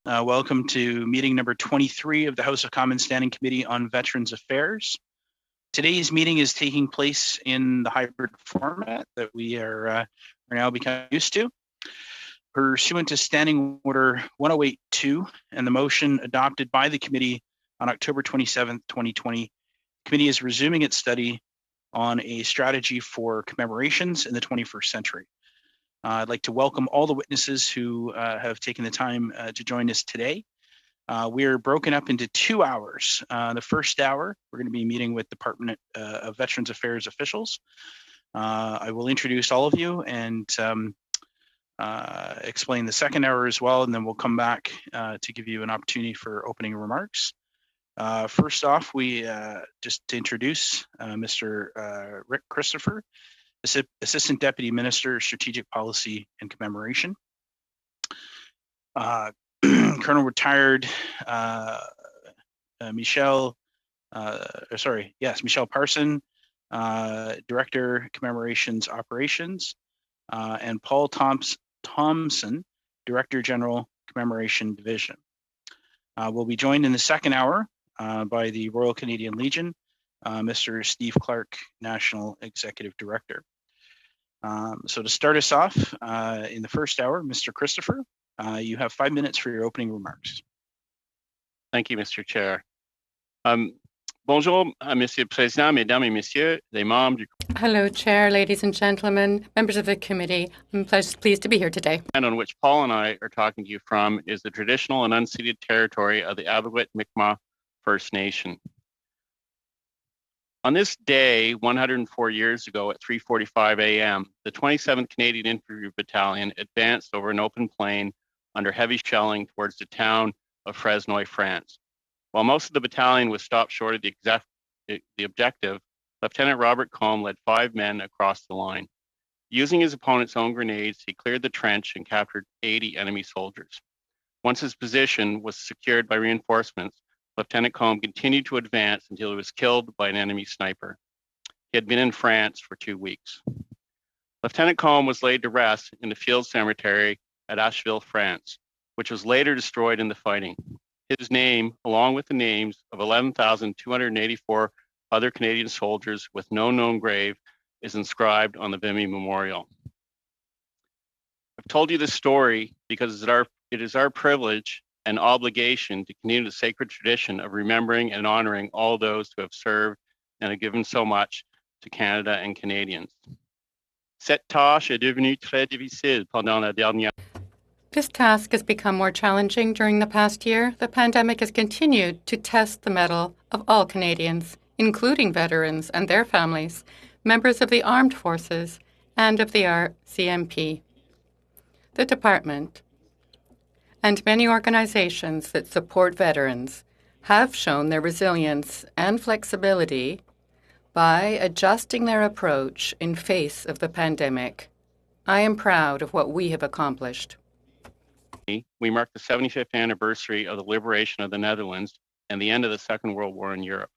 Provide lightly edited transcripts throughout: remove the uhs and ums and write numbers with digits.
Welcome to meeting number 23 of the House of Commons Standing Committee on Veterans Affairs. Today's meeting is taking place in the hybrid format that we are now becoming used to. Pursuant to Standing Order 1082 and the motion adopted by the committee on October 27th, 2020, the committee is resuming its study on a strategy for commemorations in the 21st century. I'd like to welcome all the witnesses who have taken the time to join us today. We are broken up into 2 hours. The first hour, we're going to be meeting with Department of Veterans Affairs officials. I will introduce all of you and explain the second hour as well, and then we'll come back to give you an opportunity for opening remarks. First off, we just to introduce Mr. Rick Christopher, Assistant Deputy Minister, Strategic Policy and Commemoration. Colonel Retired Michelle Parson, Director, Commemorations Operations, and Paul Thompson, Director General, Commemoration Division. We'll be joined in the second hour by the Royal Canadian Legion, Mr. Steve Clark, National Executive Director. So to start us off in the first hour, Mr. Christopher, you have 5 minutes for your opening remarks. Thank you, Mr. Chair. Bonjour, Monsieur le Président, Mesdames et Messieurs, les membres du... Hello, Chair, ladies and gentlemen, members of the committee. I'm pleased to be here today. And on which Paul and I are talking to you from is the traditional and unceded territory of the Abiwit-Mi'kmaq First Nation. On this day, 104 years ago at 3:45 a.m., the 27th Canadian Infantry Battalion advanced over an open plain under heavy shelling towards the town of Fresnoy, France. While most of the battalion was stopped short of the objective, Lieutenant Robert Combe led 5 men across the line. Using his opponent's own grenades, he cleared the trench and captured 80 enemy soldiers. Once his position was secured by reinforcements, Lieutenant Combe continued to advance until he was killed by an enemy sniper. He had been in France for 2 weeks. Lieutenant Combe was laid to rest in the field cemetery at Asheville, France, which was later destroyed in the fighting. His name, along with the names of 11,284 other Canadian soldiers with no known grave, is inscribed on the Vimy Memorial. I've told you this story because it is our privilege and obligation to continue the sacred tradition of remembering and honoring all those who have served and have given so much to Canada and Canadians. Cette tâche est devenue très difficile pendant la dernière. This task has become more challenging during the past year. The pandemic has continued to test the mettle of all Canadians, including veterans and their families, members of the armed forces, and of the RCMP. The department and many organizations that support veterans have shown their resilience and flexibility by adjusting their approach in face of the pandemic. I am proud of what we have accomplished. We mark the 75th anniversary of the liberation of the Netherlands and the end of the Second World War in Europe.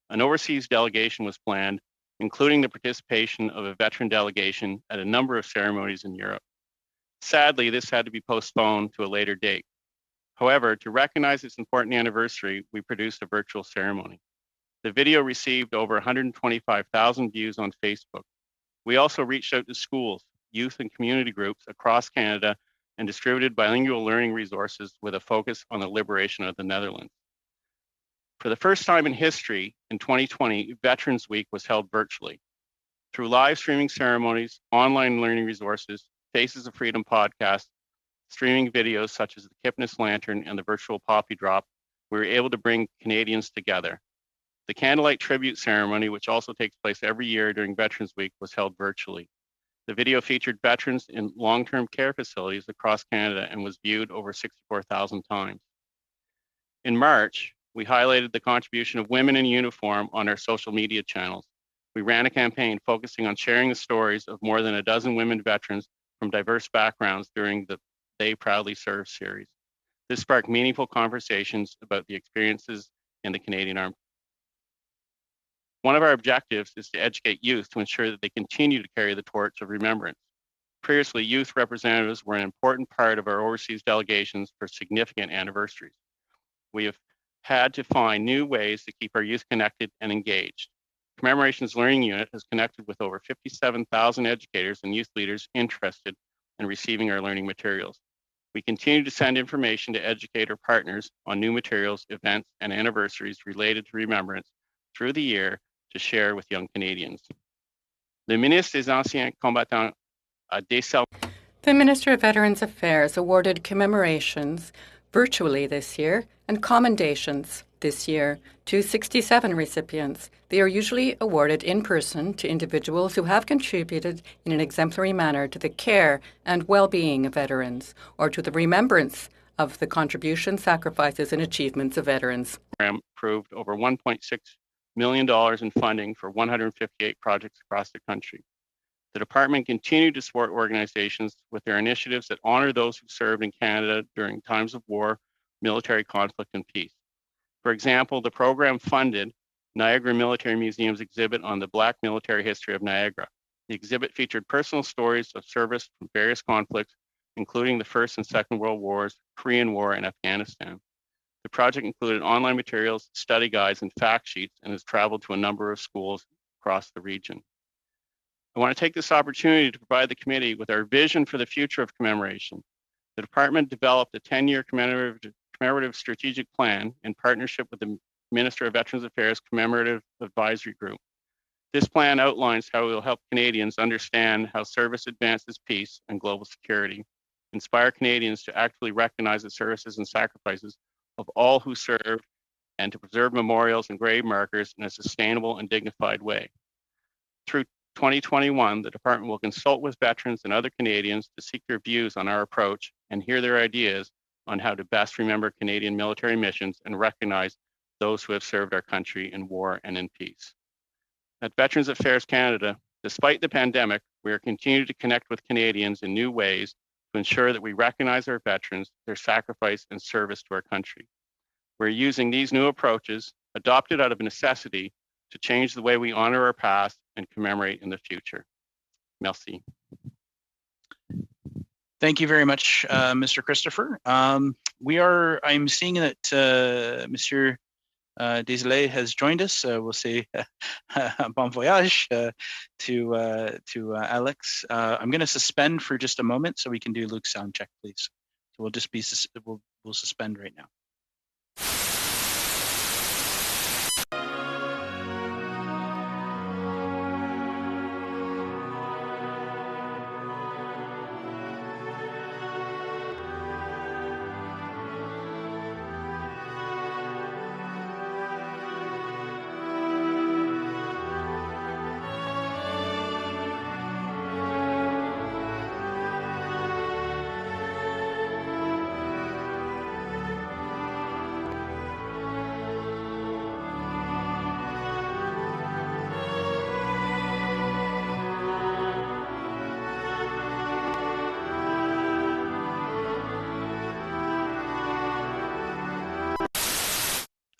An overseas delegation was planned, including the participation of a veteran delegation at a number of ceremonies in Europe. Sadly, this had to be postponed to a later date. However, to recognize this important anniversary, we produced a virtual ceremony. The video received over 125,000 views on Facebook. We also reached out to schools, youth, and community groups across Canada and distributed bilingual learning resources with a focus on the liberation of the Netherlands. For the first time in history, in 2020, Veterans Week was held virtually. Through live streaming ceremonies, online learning resources, Faces of Freedom podcast, streaming videos such as the Kipnis Lantern and the virtual Poppy Drop, we were able to bring Canadians together. The Candlelight Tribute Ceremony, which also takes place every year during Veterans Week, was held virtually. The video featured veterans in long-term care facilities across Canada and was viewed over 64,000 times. In March, we highlighted the contribution of women in uniform on our social media channels. We ran a campaign focusing on sharing the stories of more than a dozen women veterans from diverse backgrounds during the They Proudly Serve series. This sparked meaningful conversations about the experiences in the Canadian Armed. One of our objectives is to educate youth to ensure that they continue to carry the torch of remembrance. Previously, youth representatives were an important part of our overseas delegations for significant anniversaries. We have had to find new ways to keep our youth connected and engaged. Commemorations Learning Unit has connected with over 57,000 educators and youth leaders interested in receiving our learning materials. We continue to send information to educator partners on new materials, events, and anniversaries related to remembrance through the year to share with young Canadians. Le ministre des Anciens Combattants a décerné. The Minister of Veterans Affairs awarded commemorations virtually this year and commendations this year to 67 recipients. They are usually awarded in person to individuals who have contributed in an exemplary manner to the care and well-being of veterans or to the remembrance of the contributions, sacrifices, and achievements of veterans. The program approved over $1.6 million in funding for 158 projects across the country. The department continued to support organizations with their initiatives that honor those who served in Canada during times of war, military conflict, and peace. For example, the program funded Niagara Military Museum's exhibit on the Black military history of Niagara. The exhibit featured personal stories of service from various conflicts, including the First and Second World Wars, Korean War, and Afghanistan. The project included online materials, study guides, and fact sheets, and has traveled to a number of schools across the region. I want to take this opportunity to provide the committee with our vision for the future of commemoration. The department developed a 10-year commemorative strategic plan in partnership with the Minister of Veterans Affairs Commemorative Advisory Group. This plan outlines how it will help Canadians understand how service advances peace and global security, inspire Canadians to actively recognize the services and sacrifices of all who serve, and to preserve memorials and grave markers in a sustainable and dignified way. Through 2021, the department will consult with veterans and other Canadians to seek their views on our approach and hear their ideas on how to best remember Canadian military missions and recognize those who have served our country in war and in peace. At Veterans Affairs Canada, despite the pandemic, we are continuing to connect with Canadians in new ways to ensure that we recognize our veterans, their sacrifice and service to our country. We're using these new approaches, adopted out of necessity, to change the way we honor our past and commemorate in the future. Merci. Thank you very much, Mr. Christopher. I'm seeing that Monsieur Desilets has joined us. We'll say bon voyage to Alex. I'm going to suspend for just a moment so we can do Luke's sound check, please. So we'll just be we'll suspend right now.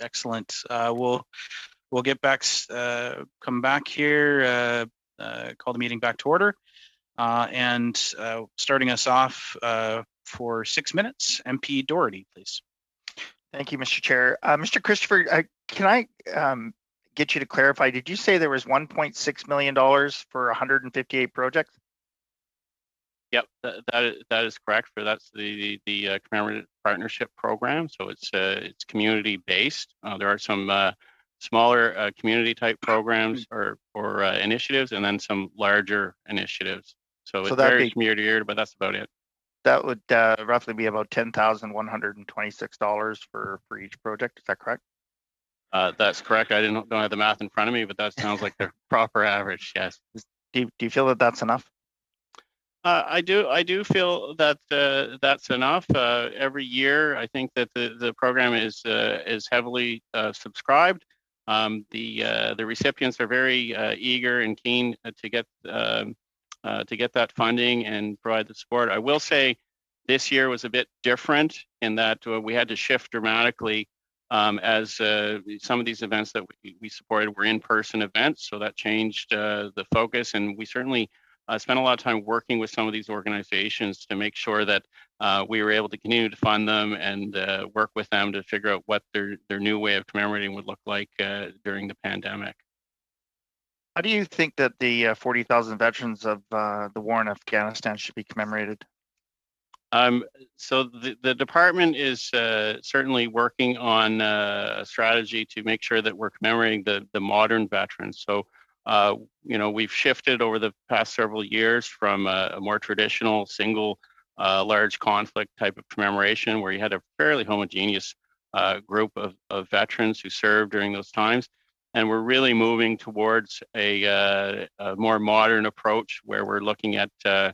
Excellent. We'll get back, come back here, call the meeting back to order, and starting us off for 6 minutes, MP Doherty, please. Thank you, Mr. Chair. Mr. Christopher, can I get you to clarify? Did you say there was $1.6 million for 158 projects? Yep, that is correct. That's the commemorative partnership program. So it's community based. There are some smaller community type programs or initiatives, and then some larger initiatives. So it varies from year to year, but that's about it. That would roughly be about $10,126 for each project. Is that correct? That's correct. I don't have the math in front of me, but that sounds like the proper average. Yes. Do you feel that that's enough? I do feel that that's enough. Every year, I think that the program is heavily subscribed. The recipients are very eager and keen to get that funding and provide the support. I will say this year was a bit different in that we had to shift dramatically as some of these events that we supported were in-person events, so that changed the focus, and we certainly spent a lot of time working with some of these organizations to make sure that we were able to continue to fund them and work with them to figure out what their new way of commemorating would look like during the pandemic. How do you think that the 40,000 veterans of the war in Afghanistan should be commemorated? So the department is certainly working on a strategy to make sure that we're commemorating the modern veterans. So, we've shifted over the past several years from a more traditional single large conflict type of commemoration where you had a fairly homogeneous group of veterans who served during those times. And we're really moving towards a more modern approach where we're looking at some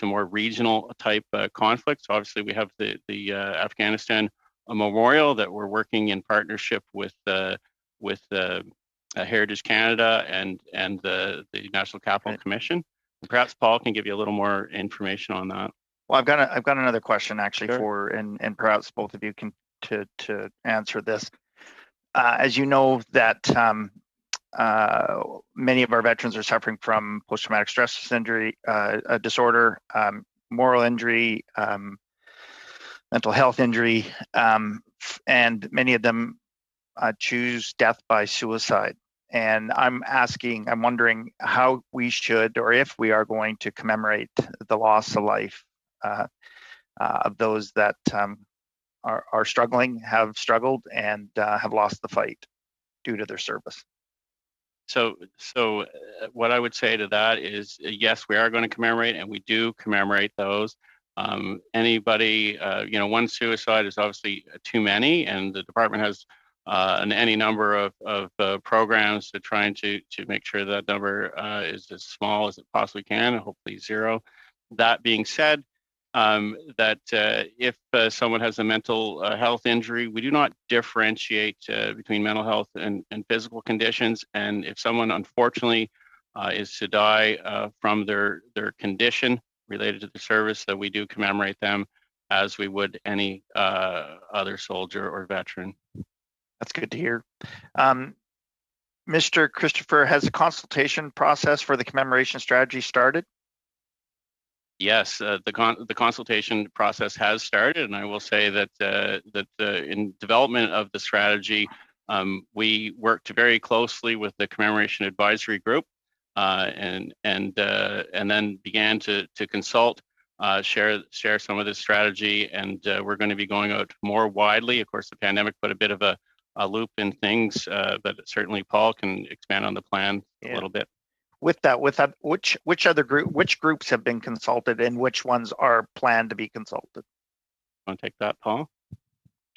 more regional type conflicts. Obviously, we have the Afghanistan Memorial that we're working in partnership with Heritage Canada and the National Capital Commission. And perhaps Paul can give you a little more information on that. Well, I've got another question actually Sure. and perhaps both of you can to answer this. As you know that many of our veterans are suffering from post-traumatic stress injury disorder, moral injury, mental health injury, and many of them choose death by suicide. And I'm wondering how we should, or if we are going to commemorate the loss of life of those that are struggling, have struggled, and have lost the fight due to their service. So what I would say to that is, yes, we are going to commemorate, and we do commemorate those. Anybody, one suicide is obviously too many, and the department has any number of programs to trying to make sure that number is as small as it possibly can, and hopefully zero. That being said, if someone has a mental health injury, we do not differentiate between mental health and physical conditions. And if someone unfortunately is to die from their condition related to the service, that we do commemorate them as we would any other soldier or veteran. That's good to hear. Mr. Christopher, has the consultation process for the commemoration strategy started? Yes, the consultation process has started, and I will say that in development of the strategy, we worked very closely with the Commemoration Advisory Group, and then began to consult, share some of this strategy, and we're going to be going out more widely. Of course, the pandemic put a bit of a loop in things, but certainly Paul can expand on the plan a little bit. With that, which groups have been consulted and which ones are planned to be consulted? Want to take that, Paul?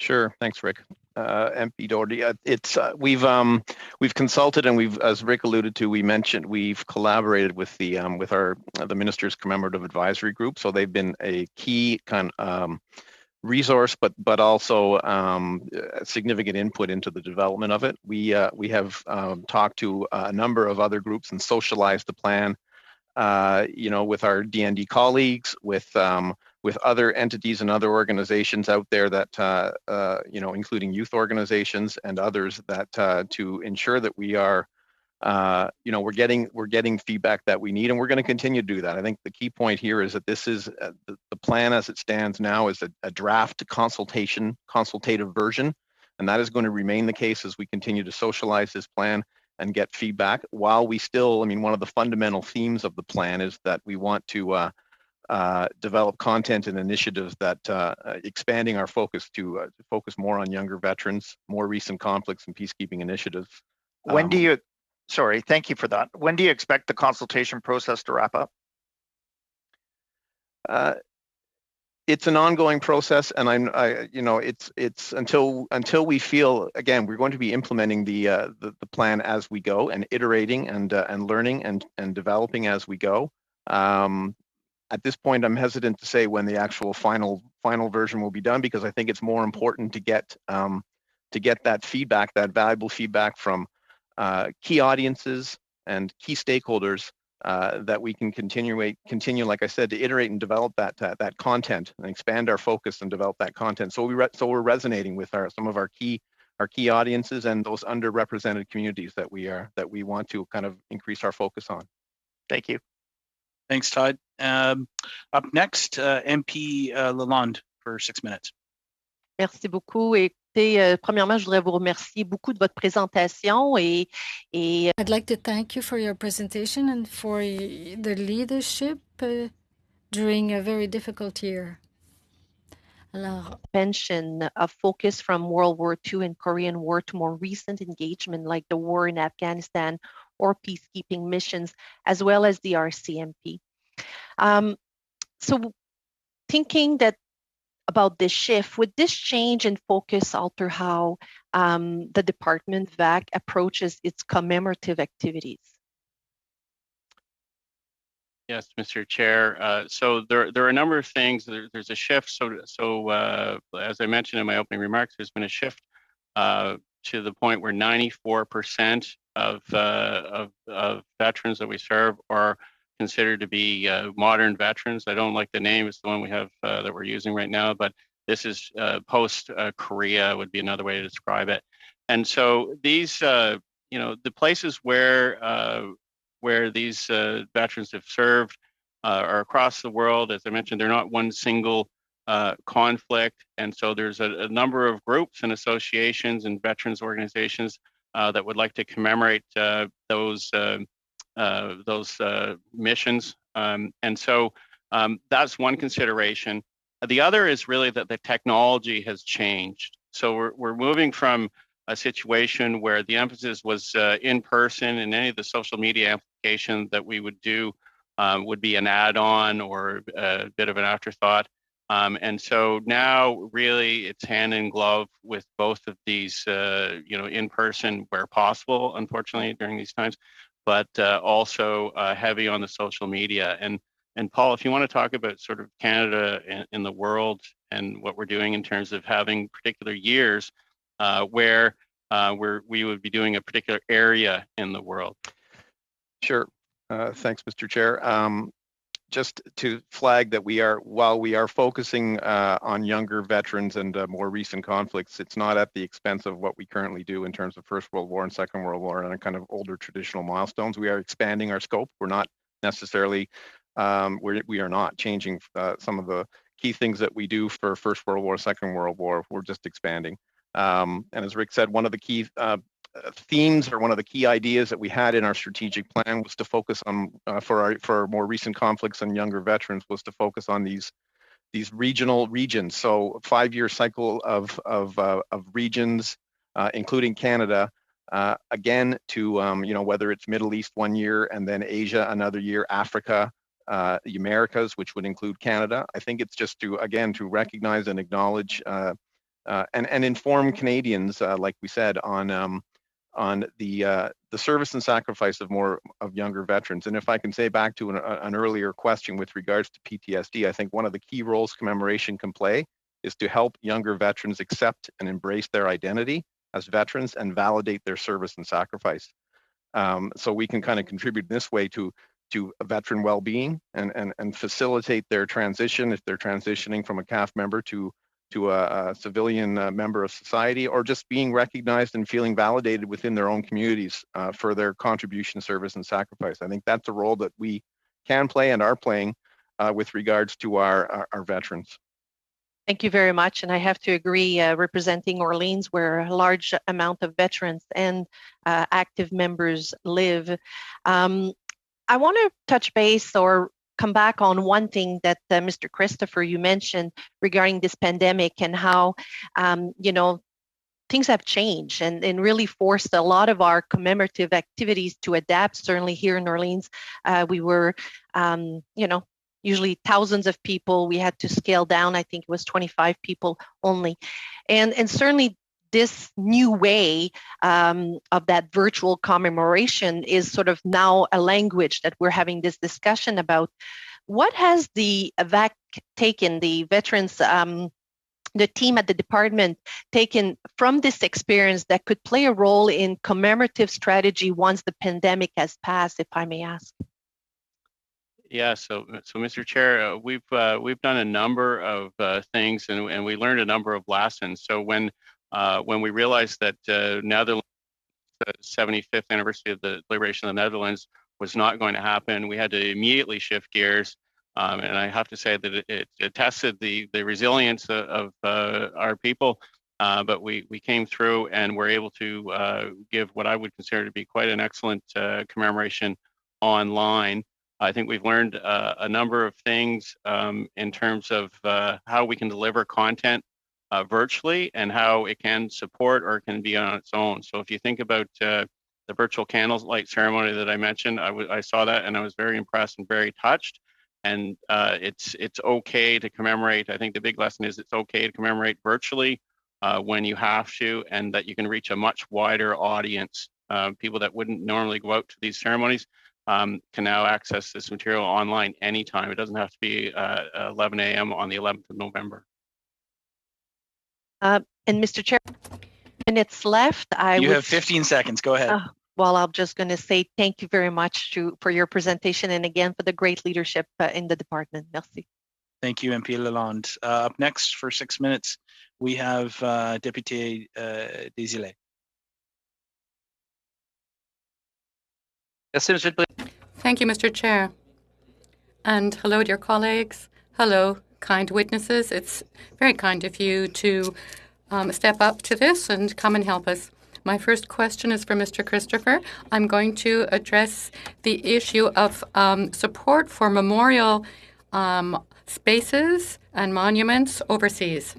Sure. Thanks, Rick. MP Doherty. We've consulted, and we've, as Rick alluded to, we've collaborated with the Minister's Commemorative Advisory Group. So they've been a key kind of resource, but also significant input into the development of it. We have talked to a number of other groups and socialized the plan, with our DND colleagues, with other entities and other organizations out there that, including youth organizations and others, that to ensure that we are we're getting feedback that we need, and we're going to continue to do that. I think the key point here is that this is the plan as it stands now is a draft consultative version, and that is going to remain the case as we continue to socialize this plan and get feedback. While we still, one of the fundamental themes of the plan is that we want to develop content and initiatives that expanding our focus to focus more on younger veterans, more recent conflicts and peacekeeping initiatives. When do you? Sorry, thank you for that. When do you expect the consultation process to wrap up? It's an ongoing process, and it's until we feel, again, we're going to be implementing the plan as we go, and iterating and learning and developing as we go. At this point, I'm hesitant to say when the actual final version will be done, because I think it's more important to get that feedback, that valuable feedback from key audiences and key stakeholders, that we can continue, like I said, to iterate and develop that content and expand our focus and develop that content. So we're resonating with some of our key audiences and those underrepresented communities that we want to kind of increase our focus on. Thank you. Thanks, Todd. Up next, MP Lalonde for 6 minutes. Merci beaucoup. Écoutez, premièrement, je voudrais vous remercier beaucoup de votre présentation et I'd like to thank you for your presentation and for the leadership during a very difficult year. Alors, mention of focus from World War II and Korean War to more recent engagement like the war in Afghanistan or peacekeeping missions, as well as the RCMP. So thinking that about this shift, would this change in focus alter how the department VAC approaches its commemorative activities? Yes, Mr. Chair. So there are a number of things. There's a shift. So as I mentioned in my opening remarks, there's been a shift to the point where 94% of veterans that we serve are considered to be modern veterans. I don't like the name. It's the one we have that we're using right now, but this is post Korea would be another way to describe it. And so these, the places where these veterans have served are across the world. As I mentioned, they're not one single conflict. And so there's a number of groups and associations and veterans organizations that would like to commemorate those missions. And so that's one consideration. The other is really that the technology has changed. So we're moving from a situation where the emphasis was in person, and any of the social media amplification that we would do would be an add-on or a bit of an afterthought. And so now really it's hand in glove with both of these, in person where possible, unfortunately, during these times, but also heavy on the social media. And Paul, if you want to talk about sort of Canada in the world and what we're doing in terms of having particular years where we would be doing a particular area in the world. Sure. Thanks, Mr. Chair. Just to flag that while we are focusing on younger veterans and more recent conflicts, it's not at the expense of what we currently do in terms of First World War and Second World War and kind of older traditional milestones. We are expanding our scope. We're not necessarily, we are not changing some of the key things that we do for First World War, Second World War. We're just expanding. And as Rick said, one of the key themes or one of the key ideas that we had in our strategic plan was to focus on for more recent conflicts and younger veterans was to focus on these regional regions. So 5-year cycle of regions, including Canada, again to whether it's Middle East 1 year and then Asia another year, Africa, the Americas, which would include Canada. I think it's just to recognize and acknowledge and inform Canadians, like we said, on the service and sacrifice of younger veterans. And if I can say back to an earlier question with regards to PTSD, I think one of the key roles commemoration can play is to help younger veterans accept and embrace their identity as veterans and validate their service and sacrifice. So we can kind of contribute in this way to a veteran well-being and facilitate their transition if they're transitioning from a CAF member to a civilian member of society, or just being recognized and feeling validated within their own communities for their contribution, service, and sacrifice. I think that's a role that we can play and are playing with regards to our veterans. Thank you very much. And I have to agree, representing Orleans, where a large amount of veterans and active members live. I want to touch base or come back on one thing that Mr. Christopher, you mentioned regarding this pandemic and how, things have changed and really forced a lot of our commemorative activities to adapt. Certainly here in Orleans, we were, usually thousands of people. We had to scale down. I think it was 25 people only. And certainly this new way of that virtual commemoration is sort of now a language that we're having this discussion about. What has the VAC taken, the veterans, the team at the department taken from this experience that could play a role in commemorative strategy once the pandemic has passed, if I may ask? Yeah, so Mr. Chair, we've done a number of things and we learned a number of lessons. So when we realized that Netherlands, the 75th anniversary of the liberation of the Netherlands, was not going to happen. We had to immediately shift gears. And I have to say that it tested the resilience of our people, but we came through and were able to give what I would consider to be quite an excellent commemoration online. I think we've learned a number of things in terms of how we can deliver content virtually and how it can support or can be on its own. So if you think about the virtual candlelight ceremony that I mentioned, I saw that and I was very impressed and very touched. And it's okay to commemorate. I think the big lesson is it's okay to commemorate virtually when you have to, and that you can reach a much wider audience. People that wouldn't normally go out to these ceremonies can now access this material online anytime. It doesn't have to be 11 a.m. on the 11th of November. And Mr. Chair, minutes left. You have 15 seconds. Go ahead. Well, I'm just going to say thank you very much for your presentation and again for the great leadership in the department. Merci. Thank you, MP Lalonde. Up next for 6 minutes, we have Député Desilets. Thank you, Mr. Chair. And hello, dear colleagues. Hello, kind witnesses. It's very kind of you to step up to this and come and help us. My first question is for Mr. Christopher. I'm going to address the issue of support for memorial spaces and monuments overseas.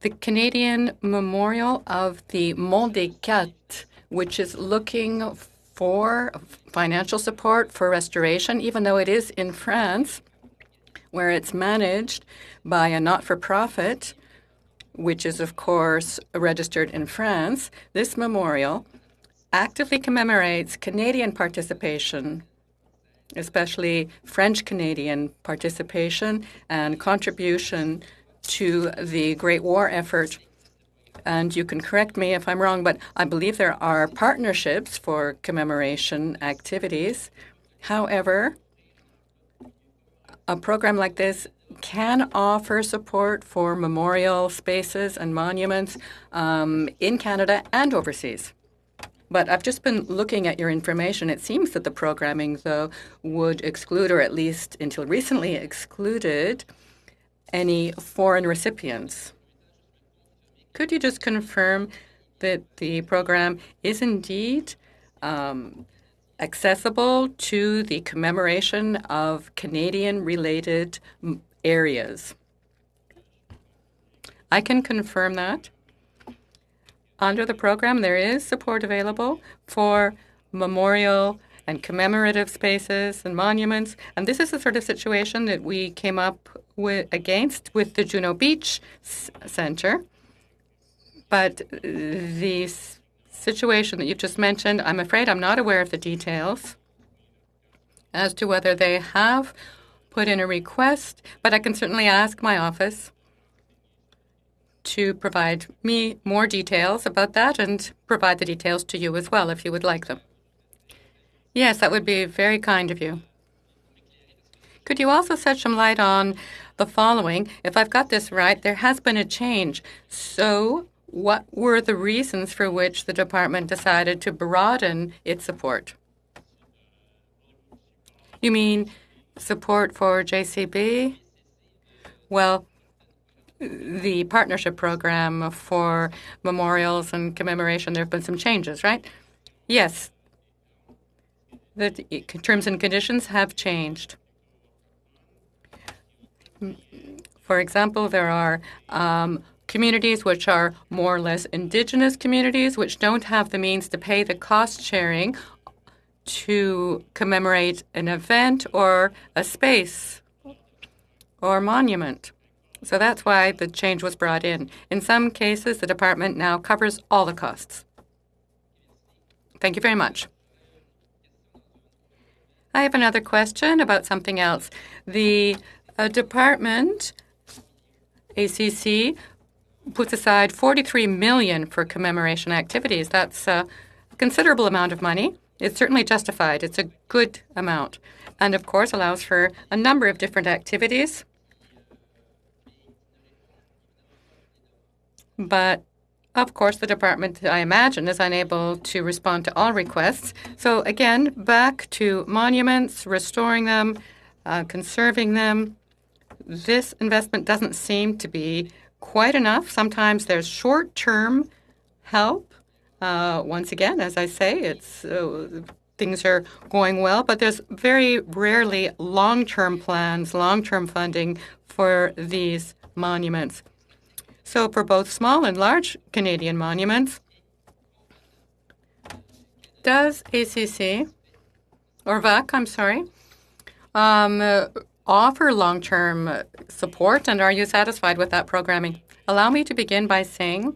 The Canadian Memorial of the Mont des Quatre, which is looking for financial support for restoration, even though it is in France, where it's managed by a not-for-profit, which is, of course, registered in France. This memorial actively commemorates Canadian participation, especially French-Canadian participation and contribution to the Great War effort. And you can correct me if I'm wrong, but I believe there are partnerships for commemoration activities. However, a program like this can offer support for memorial spaces and monuments in Canada and overseas. But I've just been looking at your information. It seems that the programming, though, would exclude, or at least until recently excluded, any foreign recipients. Could you just confirm that the program is indeed accessible to the commemoration of Canadian-related areas? I can confirm that. Under the program, there is support available for memorial and commemorative spaces and monuments. And this is the sort of situation that we came up against with the Juno Beach Center. But the situation that you've just mentioned, I'm afraid I'm not aware of the details as to whether they have put in a request, but I can certainly ask my office to provide me more details about that and provide the details to you as well if you would like them. Yes, that would be very kind of you. Could you also shed some light on the following? If I've got this right, there has been a change. So what were the reasons for which the department decided to broaden its support? You mean support for JCB? Well, the partnership program for memorials and commemoration, there have been some changes, right? Yes. The terms and conditions have changed. For example, there are communities which are more or less indigenous communities which don't have the means to pay the cost sharing to commemorate an event or a space or monument. So that's why the change was brought in. In some cases, the department now covers all the costs. Thank you very much. I have another question about something else. The department, ACC, puts aside $43 million for commemoration activities. That's a considerable amount of money. It's certainly justified. It's a good amount. And, of course, allows for a number of different activities. But Of course, the department, I imagine, is unable to respond to all requests. So again, back to monuments, restoring them, conserving them. This investment doesn't seem to be quite enough. Sometimes there's short-term help. Once again, as I say, it's things are going well, but there's very rarely long-term plans, long-term funding for these monuments. So for both small and large Canadian monuments, does ACC, or VAC, I'm sorry, offer long-term support, and are you satisfied with that programming? Allow me to begin by saying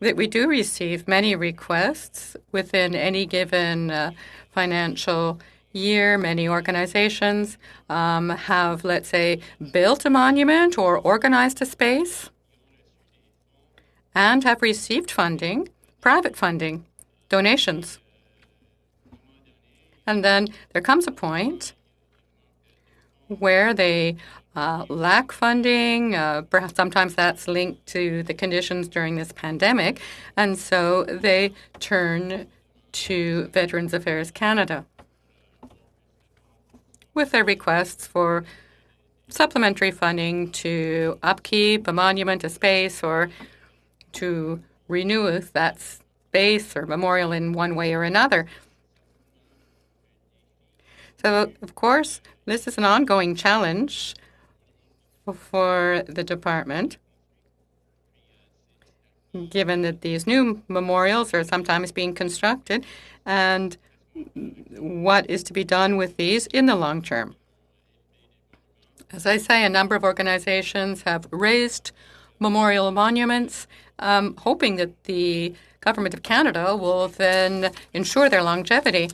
that we do receive many requests within any given financial year. Many organizations have, let's say, built a monument or organized a space and have received funding, private funding, donations. And then there comes a point where they lack funding. Perhaps sometimes that's linked to the conditions during this pandemic, and so they turn to Veterans Affairs Canada with their requests for supplementary funding to upkeep a monument, a space, or to renew that space or memorial in one way or another. So, of course, this is an ongoing challenge for the department, given that these new memorials are sometimes being constructed, and what is to be done with these in the long term. As I say, a number of organizations have raised memorial monuments, hoping that the Government of Canada will then ensure their longevity.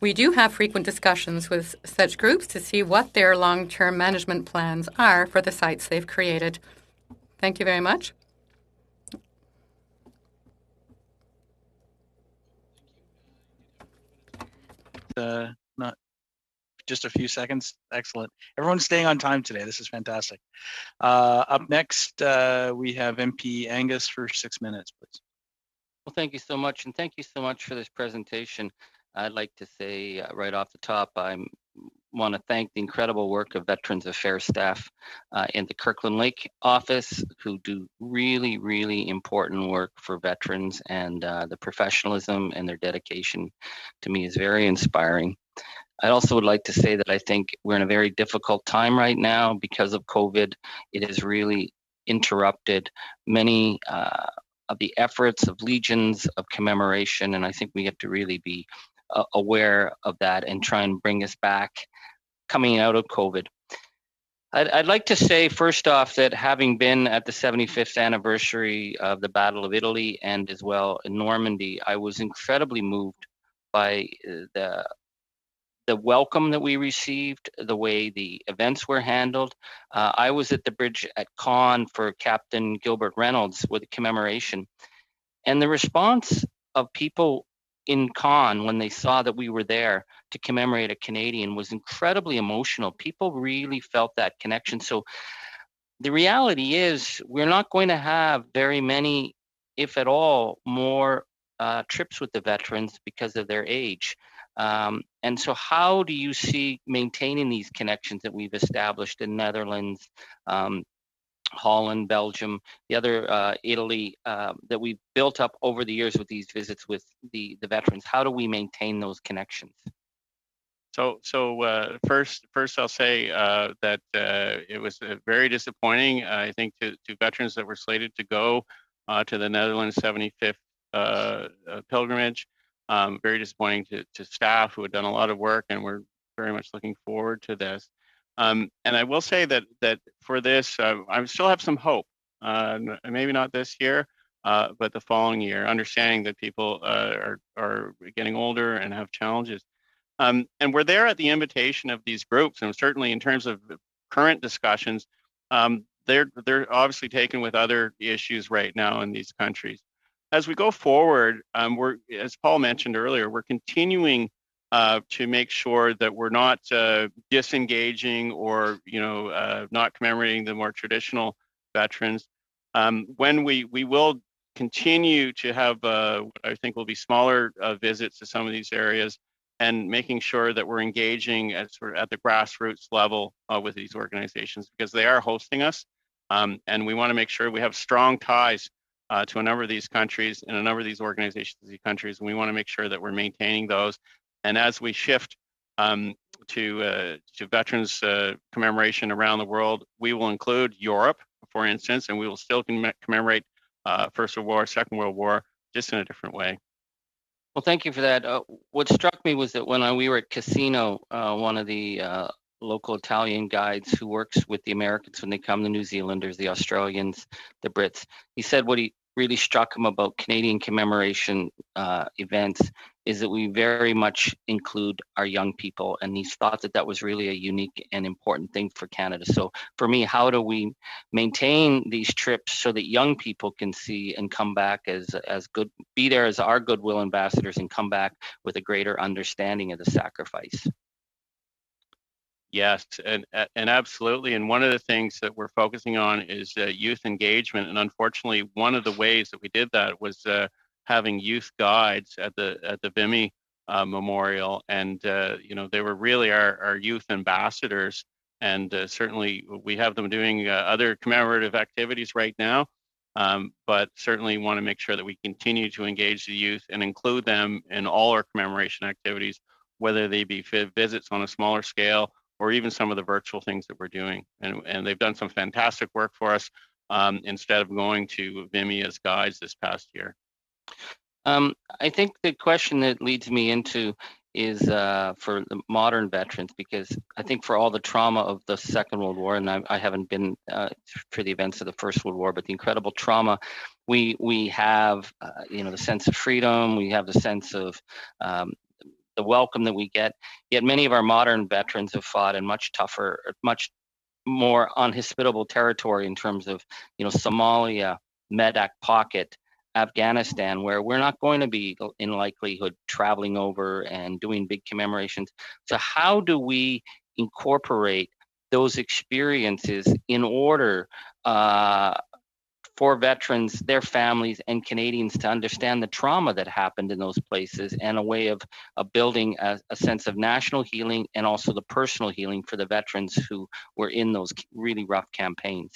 We do have frequent discussions with such groups to see what their long-term management plans are for the sites they've created. Thank you very much. Not just a few seconds. Excellent. Everyone's staying on time today. This is fantastic. Up next, we have MP Angus for 6 minutes, please. Well, thank you so much, and thank you so much for this presentation. I'd like to say right off the top, I want to thank the incredible work of Veterans Affairs staff in the Kirkland Lake office, who do really, really important work for veterans, and the professionalism and their dedication to me is very inspiring. I also would like to say that I think we're in a very difficult time right now because of COVID. It has really interrupted many of the efforts of legions of commemoration, and I think we have to really be aware of that and try and bring us back coming out of COVID. I'd like to say first off that having been at the 75th anniversary of the Battle of Italy and as well in Normandy, I was incredibly moved by the welcome that we received, the way the events were handled. I was at the bridge at Caen for Captain Gilbert Reynolds with a commemoration, and the response of people in Caen when they saw that we were there to commemorate a Canadian was incredibly emotional. People really felt that connection. So the reality is we're not going to have very many, if at all, more trips with the veterans because of their age. And so how do you see maintaining these connections that we've established in Netherlands, Holland, Belgium, the other Italy, that we've built up over the years with these visits with the veterans? How do we maintain those connections? So first I'll say that it was very disappointing, I think, to veterans that were slated to go to the Netherlands 75th pilgrimage. Very disappointing to staff who had done a lot of work, and we're very much looking forward to this. And I will say that for this, I still have some hope. Maybe not this year, but the following year, understanding that people are getting older and have challenges. And we're there at the invitation of these groups, and certainly in terms of current discussions, they're obviously taken with other issues right now in these countries. As we go forward, we're, as Paul mentioned earlier, we're continuing to make sure that we're not disengaging or not commemorating the more traditional veterans. When we will continue to have what I think will be smaller visits to some of these areas, and making sure that we're engaging at the grassroots level with these organizations, because they are hosting us, and we want to make sure we have strong ties to a number of these countries and a number of these organizations in these countries, and we want to make sure that we're maintaining those. And as we shift to veterans commemoration around the world, we will include Europe, for instance, and we will still commemorate First World War, Second World War, just in a different way. Well, thank you for that. What struck me was that when we were at Casino, one of the local Italian guides who works with the Americans when they come, the New Zealanders, the Australians, the Brits, he said what he really struck him about Canadian commemoration events is that we very much include our young people, and he thought that that was really a unique and important thing for Canada. So for me, how do we maintain these trips so that young people can see and come back as good, be there as our goodwill ambassadors, and come back with a greater understanding of the sacrifice? Yes, and absolutely. And one of the things that we're focusing on is youth engagement. And unfortunately, one of the ways that we did that was having youth guides at the Vimy Memorial, and they were really our youth ambassadors. And certainly, we have them doing other commemorative activities right now. But certainly want to make sure that we continue to engage the youth and include them in all our commemoration activities, whether they be visits on a smaller scale or even some of the virtual things that we're doing. And they've done some fantastic work for us instead of going to Vimy as guides this past year. I think the question that leads me into is for the modern veterans, because I think for all the trauma of the Second World War, and I haven't been for the events of the First World War, but the incredible trauma, we have the sense of freedom, we have the sense of the welcome that we get, yet many of our modern veterans have fought in much tougher, much more unhospitable territory in terms of, Somalia, Medak Pocket, Afghanistan, where we're not going to be in likelihood traveling over and doing big commemorations. So how do we incorporate those experiences in order for veterans, their families, and Canadians to understand the trauma that happened in those places, and a way of building a sense of national healing and also the personal healing for the veterans who were in those really rough campaigns?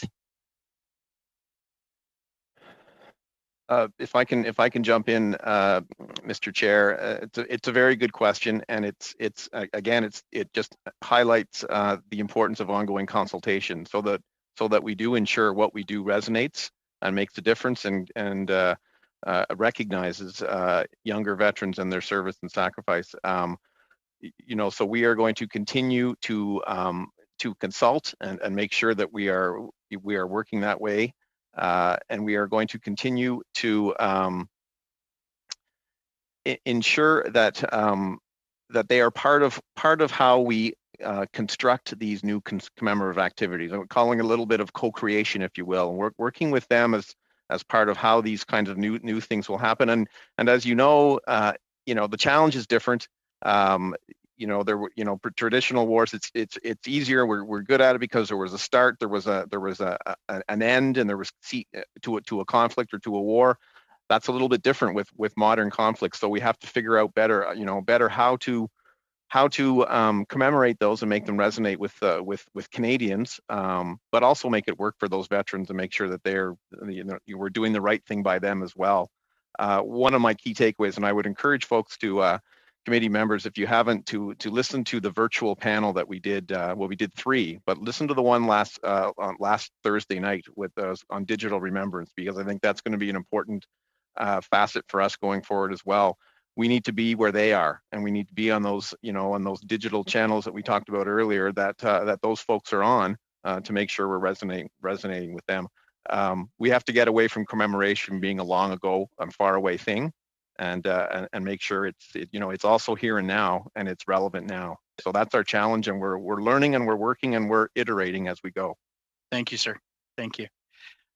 If I can jump in, Mr. Chair, it's a very good question, and it just highlights the importance of ongoing consultation, so that we do ensure what we do resonates and makes a difference, and recognizes younger veterans and their service and sacrifice. So we are going to continue to consult and make sure that we are working that way, and we are going to continue to ensure that that they are part of how we construct these new commemorative activities. I'm calling a little bit of co-creation, if you will, and we're working with them as part of how these kinds of new things will happen. And as the challenge is different. There were, for traditional wars, it's easier. We're good at it because there was a start, there was an end, and there was to a conflict or to a war. That's a little bit different with modern conflicts. So we have to figure out better how to commemorate those and make them resonate with Canadians, but also make it work for those veterans and make sure that we're doing the right thing by them as well. One of my key takeaways, and I would encourage folks to committee members, if you haven't, to listen to the virtual panel that we did. We did 3, but listen to the one last Thursday night with on digital remembrance, because I think that's going to be an important facet for us going forward as well. We need to be where they are, and we need to be on those, on those digital channels that we talked about earlier, that those folks are on, to make sure we're resonating with them. We have to get away from commemoration being a long ago and far away thing, and make sure it's also here and now, and it's relevant now. So that's our challenge, and we're learning, and we're working, and we're iterating as we go. Thank you, sir. Thank you.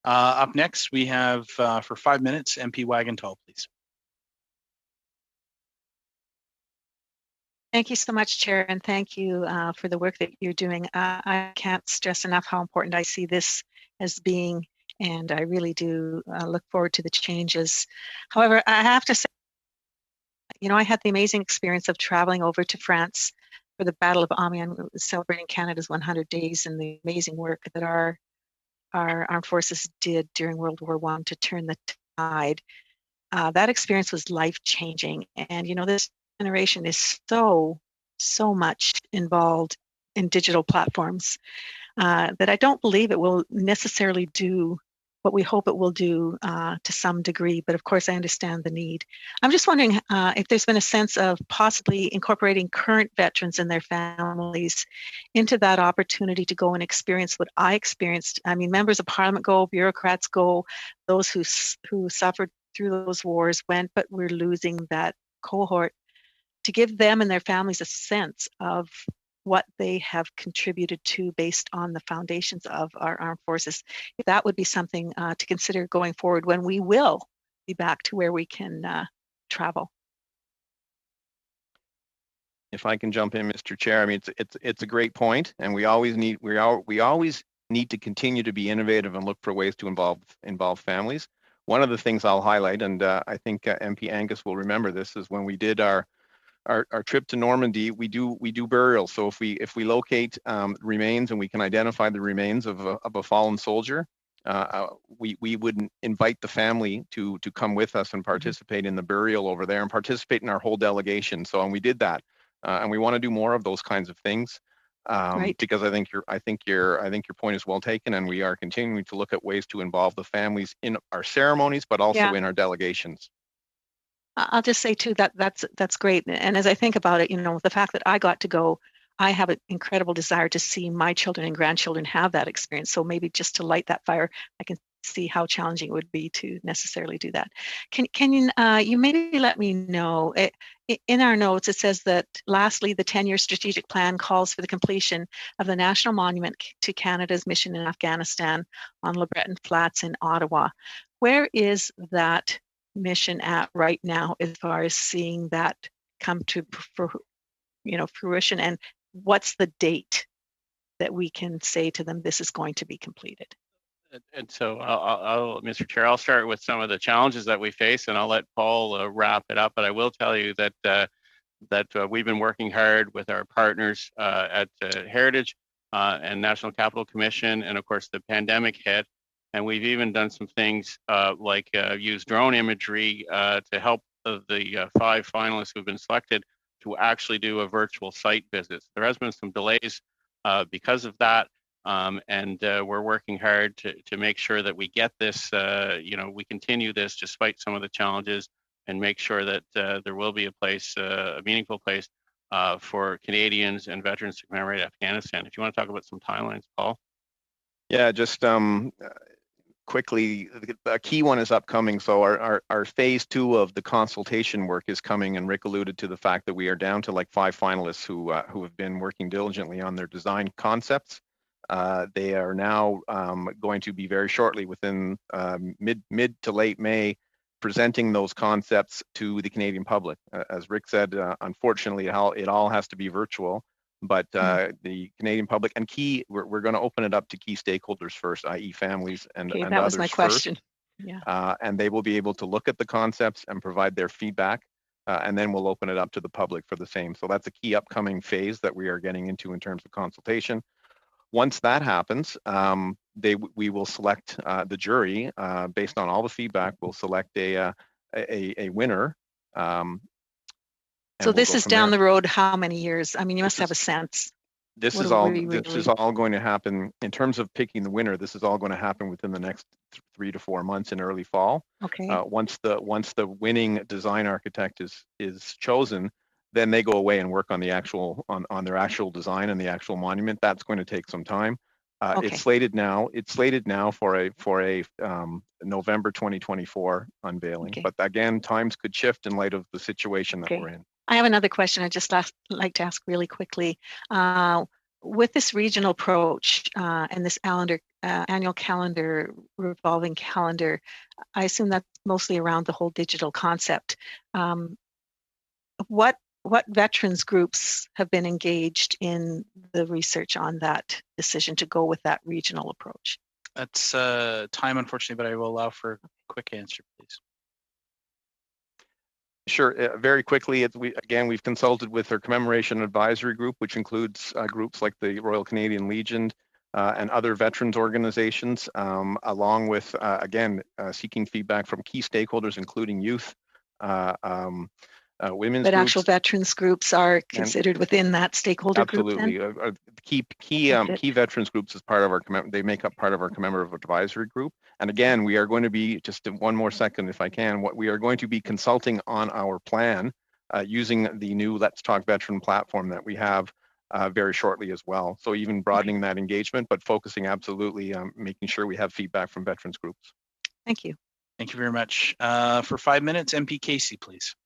Up next, we have for 5 minutes, MP Wagentall, please. Thank you so much, Chair, and thank you for the work that you're doing. I can't stress enough how important I see this as being and I really do look forward to the changes. However, I have to say, I had the amazing experience of traveling over to France for the Battle of Amiens, celebrating Canada's 100 days, and the amazing work that our armed forces did during World War I to turn the tide. That experience was life-changing, and this generation is so much involved in digital platforms that I don't believe it will necessarily do what we hope it will do to some degree. But of course, I understand the need. I'm just wondering if there's been a sense of possibly incorporating current veterans and their families into that opportunity to go and experience what I experienced. I mean, members of Parliament go, bureaucrats go, those who suffered through those wars went, but we're losing that cohort, to give them and their families a sense of what they have contributed to based on the foundations of our armed forces. That would be something to consider going forward when we will be back to where we can travel. If I can jump in, Mr. Chair, I mean, it's a great point, and we always need to continue to be innovative and look for ways to involve families. One of the things I'll highlight, and I think MP Angus will remember this, is when we did our trip to Normandy, we do burials. So if we locate remains and we can identify the remains of a fallen soldier, we would invite the family to come with us and participate in the burial over there and participate in our whole delegation. So, and we did that, and we want to do more of those kinds of things. Right. Because I think your point is well taken, and we are continuing to look at ways to involve the families in our ceremonies, but also in our delegations. I'll just say too that's great. And as I think about it, the fact that I got to go, I have an incredible desire to see my children and grandchildren have that experience. So maybe just to light that fire, I can see how challenging it would be to necessarily do that. Can you maybe let me know? In our notes, it says that lastly, the 10-year strategic plan calls for the completion of the National Monument to Canada's mission in Afghanistan on Le Breton Flats in Ottawa. Where is that mission at right now as far as seeing that come to fruition, and what's the date that we can say to them this is going to be completed? And so I'll Mr. Chair, I'll start with some of the challenges that we face, and I'll let Paul wrap it up. But I will tell you that we've been working hard with our partners at Heritage and National Capital Commission, and of course the pandemic hit. And we've even done some things like use drone imagery to help the 5 finalists who've been selected to actually do a virtual site visit. There has been some delays because of that, and we're working hard to make sure that we get this, we continue this despite some of the challenges, and make sure that there will be a place, a meaningful place for Canadians and veterans to commemorate Afghanistan. If you want to talk about some timelines, Paul. Yeah, just quickly, a key one is upcoming. So our phase 2 of the consultation work is coming, and Rick alluded to the fact that we are down to like 5 finalists who have been working diligently on their design concepts. They are now going to be very shortly, within mid to late May, presenting those concepts to the Canadian public. As Rick said, unfortunately, it all has to be virtual. But the Canadian public and we're going to open it up to key stakeholders first, i.e. families and that others was my question. First. Yeah. And they will be able to look at the concepts and provide their feedback, and then we'll open it up to the public for the same. So that's a key upcoming phase that we are getting into in terms of consultation. Once that happens, we will select the jury based on all the feedback. We'll select a winner. So this is down the road how many years? I mean, you must have a sense. This is all going to happen in terms of picking the winner. This is all going to happen within the next 3 to 4 months in early fall. Okay. Once the winning design architect is chosen, then they go away and work on the actual on their actual design and the actual monument. That's going to take some time. Okay. It's slated now for a November 2024 unveiling. Okay. But again, times could shift in light of the situation that we're in. I have another question I'd just like to ask really quickly. With this regional approach and this annual calendar, revolving calendar, I assume that's mostly around the whole digital concept. What veterans groups have been engaged in the research on that decision to go with that regional approach? That's time, unfortunately, but I will allow for a quick answer, please. Sure. Very quickly, we've consulted with our commemoration advisory group, which includes groups like the Royal Canadian Legion and other veterans organizations, along with, seeking feedback from key stakeholders, including youth, women's But groups. actual veterans groups are considered within that stakeholder Absolutely. group then? Key veterans groups as part of our, they make up part of our commemorative advisory group. And again, we are going to be, just one more second if I can, we are going to be consulting on our plan using the new Let's Talk Veteran platform that we have very shortly as well. So even broadening that engagement, but focusing absolutely on making sure we have feedback from veterans groups. Thank you. Thank you very much. For 5 minutes, MP Casey, please.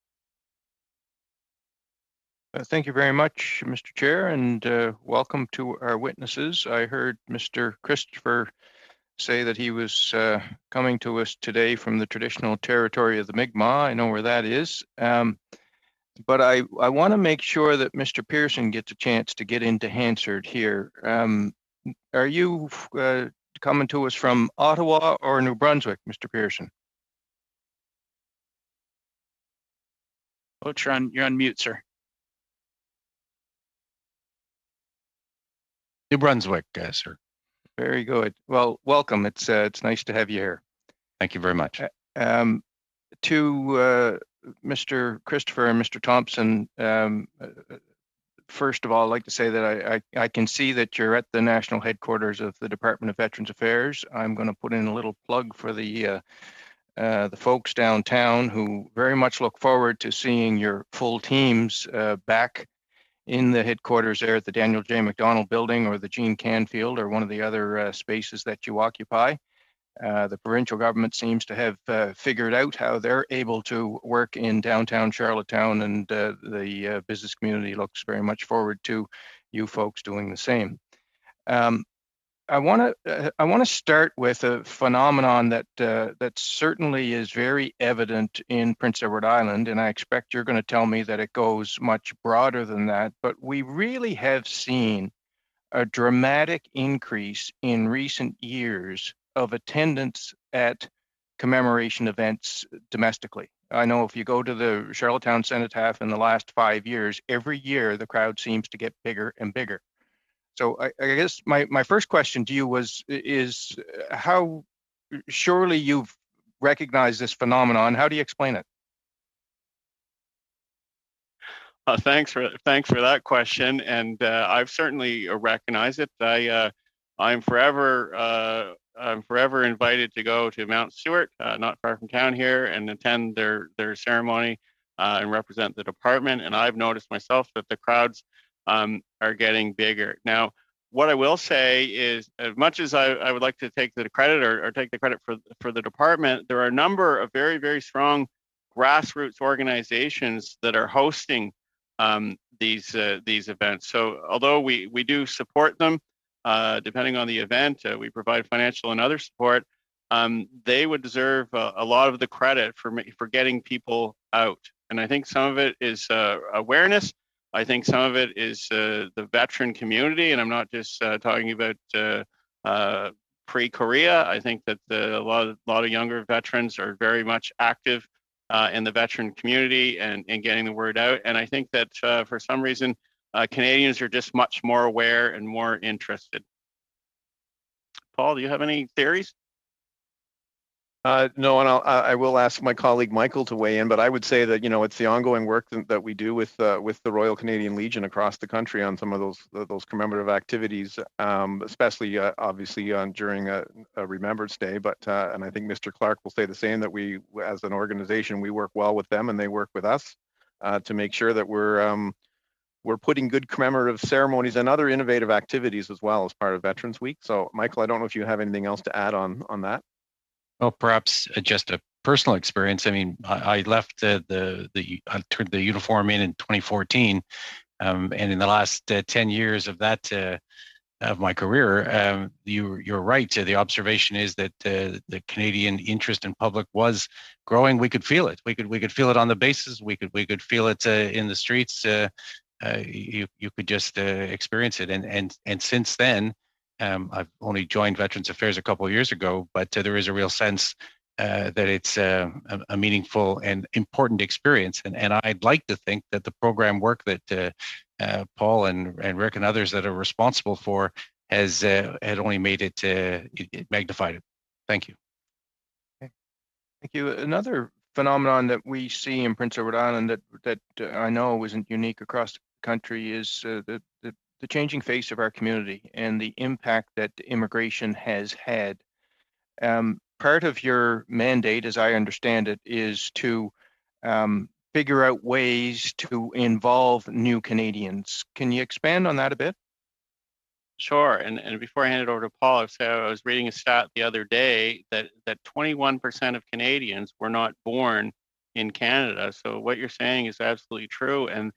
Thank you very much, Mr. Chair, and welcome to our witnesses. I heard Mr. Christopher say that he was coming to us today from the traditional territory of the Mi'kmaq. I know where that is. But I want to make sure that Mr. Pearson gets a chance to get into Hansard here. Are you coming to us from Ottawa or New Brunswick, Mr. Pearson? Oh, you're on mute, sir. New Brunswick, sir. Very good. Well, welcome. It's nice to have you here. Thank you very much. To Mr. Christopher and Mr. Thompson, first of all, I'd like to say that I can see that you're at the national headquarters of the Department of Veterans Affairs. I'm going to put in a little plug for the folks downtown who very much look forward to seeing your full teams back in the headquarters there at the Daniel J. MacDonald building or the Jean Canfield or one of the other spaces that you occupy. The provincial government seems to have figured out how they're able to work in downtown Charlottetown, and the business community looks very much forward to you folks doing the same. I want to start with a phenomenon that certainly is very evident in Prince Edward Island, and I expect you're going to tell me that it goes much broader than that. But we really have seen a dramatic increase in recent years of attendance at commemoration events domestically. I know if you go to the Charlottetown Cenotaph in the last 5 years, every year the crowd seems to get bigger and bigger. So I guess my first question to you is how, surely you've recognized this phenomenon. How do you explain it? Thanks for that question, and I've certainly recognized it. I'm forever invited to go to Mount Stewart, not far from town here, and attend their ceremony and represent the department. And I've noticed myself that the crowds are getting bigger. Now, what I will say is, as much as I would like to take the credit or take the credit for the department, there are a number of very, very strong grassroots organizations that are hosting these events. So although we do support them, depending on the event, we provide financial and other support, they would deserve a lot of the credit for getting people out. And I think some of it is awareness. I think some of it is the veteran community, and I'm not just talking about pre-Korea. I think that a lot of younger veterans are very much active in the veteran community and getting the word out. And I think that for some reason, Canadians are just much more aware and more interested. Paul, do you have any theories? No, and I will ask my colleague Michael to weigh in, but I would say that, it's the ongoing work that we do with the Royal Canadian Legion across the country on some of those commemorative activities, especially obviously during a Remembrance Day. But and I think Mr. Clark will say the same, that we, as an organization, we work well with them and they work with us to make sure that we're putting good commemorative ceremonies and other innovative activities as well as part of Veterans Week. So, Michael, I don't know if you have anything else to add on that. Well, perhaps just a personal experience. I mean, I left I turned the uniform in 2014, and in the last 10 years of that of my career, you're right. The observation is that the Canadian interest in public was growing. We could feel it. We could feel it on the bases. We could feel it in the streets. You could just experience it. And since then, I've only joined Veterans Affairs a couple of years ago, but there is a real sense that it's a meaningful and important experience. And I'd like to think that the program work that Paul and Rick and others that are responsible for has had only made it magnified it. Thank you. Okay. Thank you. Another phenomenon that we see in Prince Edward Island that I know isn't unique across the country is the changing face of our community and the impact that immigration has had. Part of your mandate, as I understand it, is to figure out ways to involve new Canadians. Can you expand on that a bit? Sure. And before I hand it over to Paul, I was reading a stat the other day that 21% of Canadians were not born in Canada. So what you're saying is absolutely true. And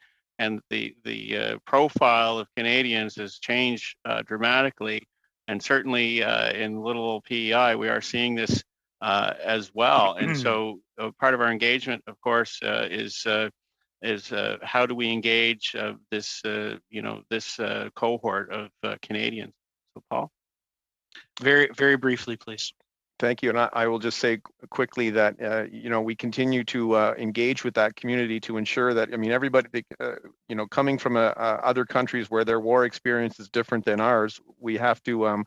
the profile of Canadians has changed dramatically. And certainly in little old PEI, we are seeing this as well. And so part of our engagement, of course, is how do we engage this cohort of Canadians? So, Paul, very briefly, please. Thank you. And I will just say quickly that, we continue to engage with that community to ensure that, everybody, coming from other countries where their war experience is different than ours, we have to,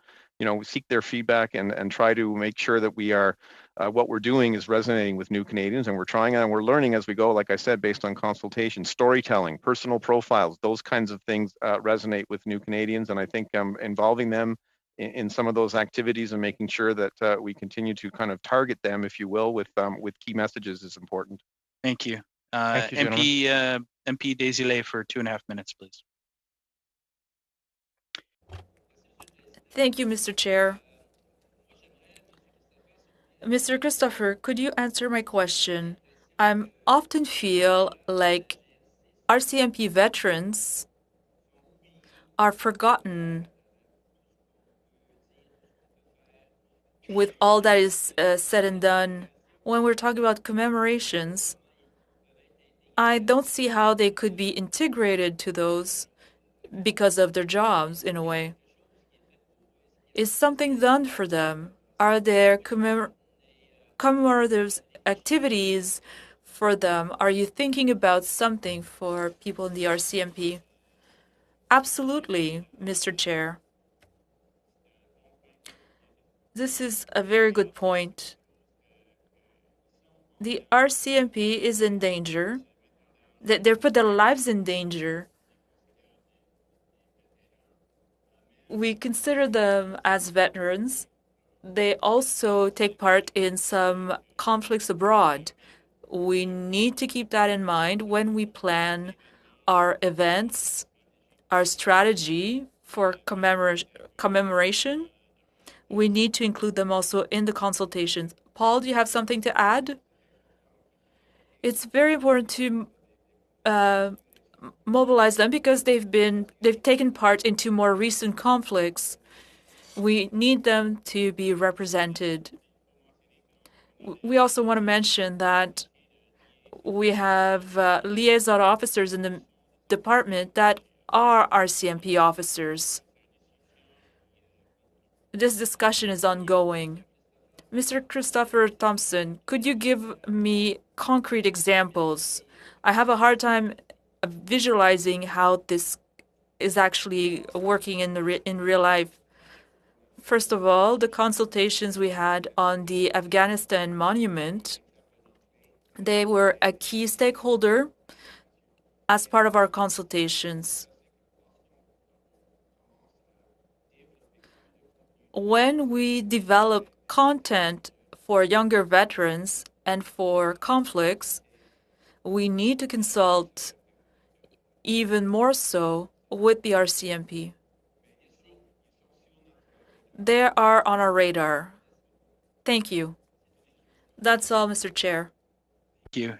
seek their feedback and try to make sure that we are, what we're doing is resonating with new Canadians, and we're trying and we're learning as we go, like I said, based on consultation, storytelling, personal profiles, those kinds of things resonate with new Canadians. And I think involving them in some of those activities and making sure that we continue to kind of target them, if you will, with key messages is important. Thank you. Thank you, MP Desilets for 2.5 minutes, please. Thank you, Mr. Chair. Mr. Christopher, could you answer my question? I often feel like RCMP veterans are forgotten with all that is said and done. When we're talking about commemorations, I don't see how they could be integrated to those because of their jobs, in a way. Is something done for them? Are there commemorative activities for them? Are you thinking about something for people in the RCMP? Absolutely, Mr. Chair. This is a very good point. The RCMP is in danger. They put their lives in danger. We consider them as veterans. They also take part in some conflicts abroad. We need to keep that in mind when we plan our events, our strategy for commemoration. We need to include them also in the consultations. Paul, do you have something to add? It's very important to mobilize them because they've taken part in 2 more recent conflicts. We need them to be represented. We also want to mention that we have liaison officers in the department that are RCMP officers. This discussion is ongoing. Mr. Christopher Thompson, could you give me concrete examples? I have a hard time visualizing how this is actually working in real life. First of all, the consultations we had on the Afghanistan monument, they were a key stakeholder as part of our consultations. When we develop content for younger veterans and for conflicts, we need to consult even more so with the RCMP. They are on our radar. Thank you. That's all, Mr. Chair. Thank you.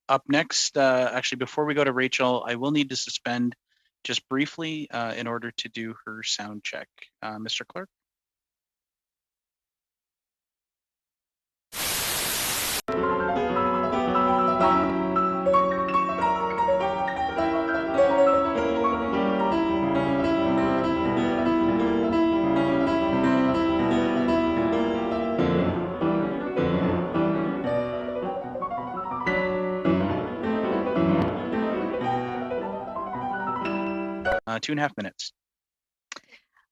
Up next, actually, before we go to Rachel, I will need to suspend just briefly in order to do her sound check. Mr. Clerk. 2.5 minutes.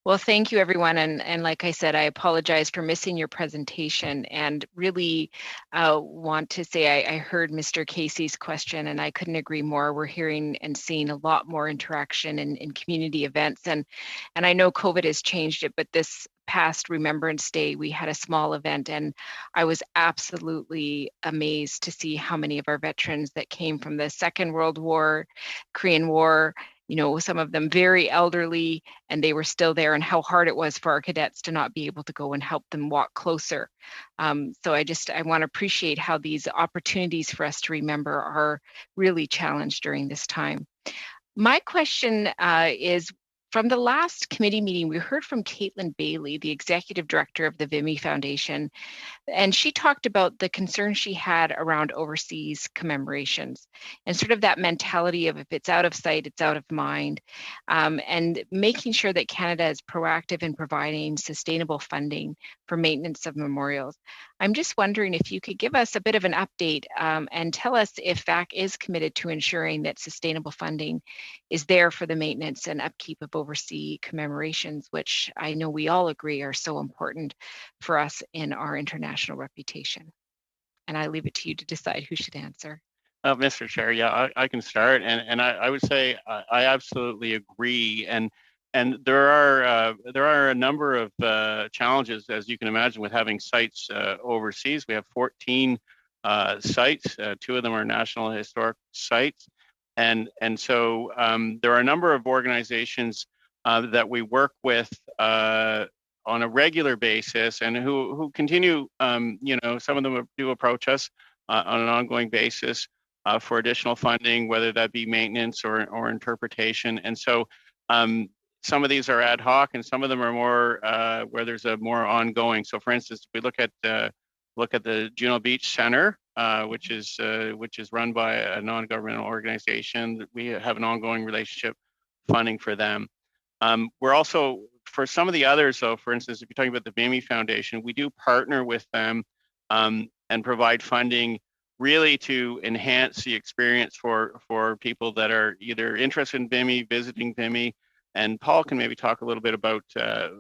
Well, thank you, everyone. And like I said, I apologize for missing your presentation, and really want to say I heard Mr. Casey's question, and I couldn't agree more. We're hearing and seeing a lot more interaction in community events. And I know COVID has changed it, but this past Remembrance Day, we had a small event, and I was absolutely amazed to see how many of our veterans that came from the Second World War, Korean War, you know, some of them very elderly, and they were still there, and how hard it was for our cadets to not be able to go and help them walk closer. So I want to appreciate how these opportunities for us to remember are really challenged during this time. My question is, from the last committee meeting, we heard from Caitlin Bailey, the executive director of the Vimy Foundation, and she talked about the concern she had around overseas commemorations and sort of that mentality of if it's out of sight, it's out of mind, and making sure that Canada is proactive in providing sustainable funding for maintenance of memorials. I'm just wondering if you could give us a bit of an update and tell us if VAC is committed to ensuring that sustainable funding is there for the maintenance and upkeep of overseas commemorations, which I know we all agree are so important for us in our international reputation. And I leave it to you to decide who should answer. Mr. Chair, yeah, I can start, and I would say I absolutely agree, and there are a number of challenges, as you can imagine, with having sites overseas. We have 14 sites. 2 of them are National Historic Sites, and so there are a number of organizations that we work with on a regular basis, and who continue, you know, some of them do approach us on an ongoing basis for additional funding, whether that be maintenance or interpretation. And so some of these are ad hoc, and some of them are more where there's a more ongoing. So, for instance, if we look at the Juno Beach Center, which is run by a non-governmental organization, we have an ongoing relationship funding for them. We're also, for some of the others, though, for instance, if you're talking about the Vimy Foundation, we do partner with them and provide funding really to enhance the experience for people that are either interested in Vimy, visiting Vimy. And Paul can maybe talk a little bit about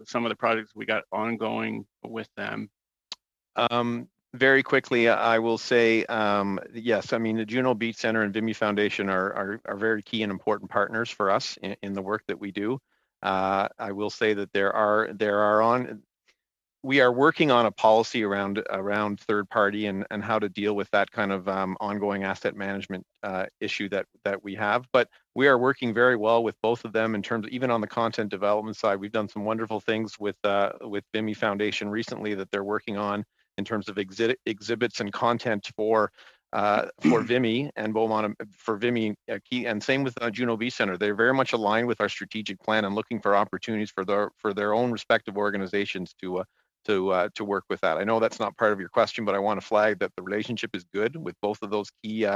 some of the projects we got ongoing with them. Very quickly, I will say, yes, I mean, the Juno Beach Center and Vimy Foundation are very key and important partners for us in the work that we do. I will say that we are working on a policy around third party and how to deal with that kind of ongoing asset management issue that we have. But we are working very well with both of them in terms of, even on the content development side. We've done some wonderful things with Vimy Foundation recently that they're working on in terms of exhibits and content for Vimy and Beaumont, for Vimy key, and same with Juno Beach Center. They're very much aligned with our strategic plan and looking for opportunities for their own respective organizations to work with that. I know that's not part of your question, but I want to flag that the relationship is good with both of those key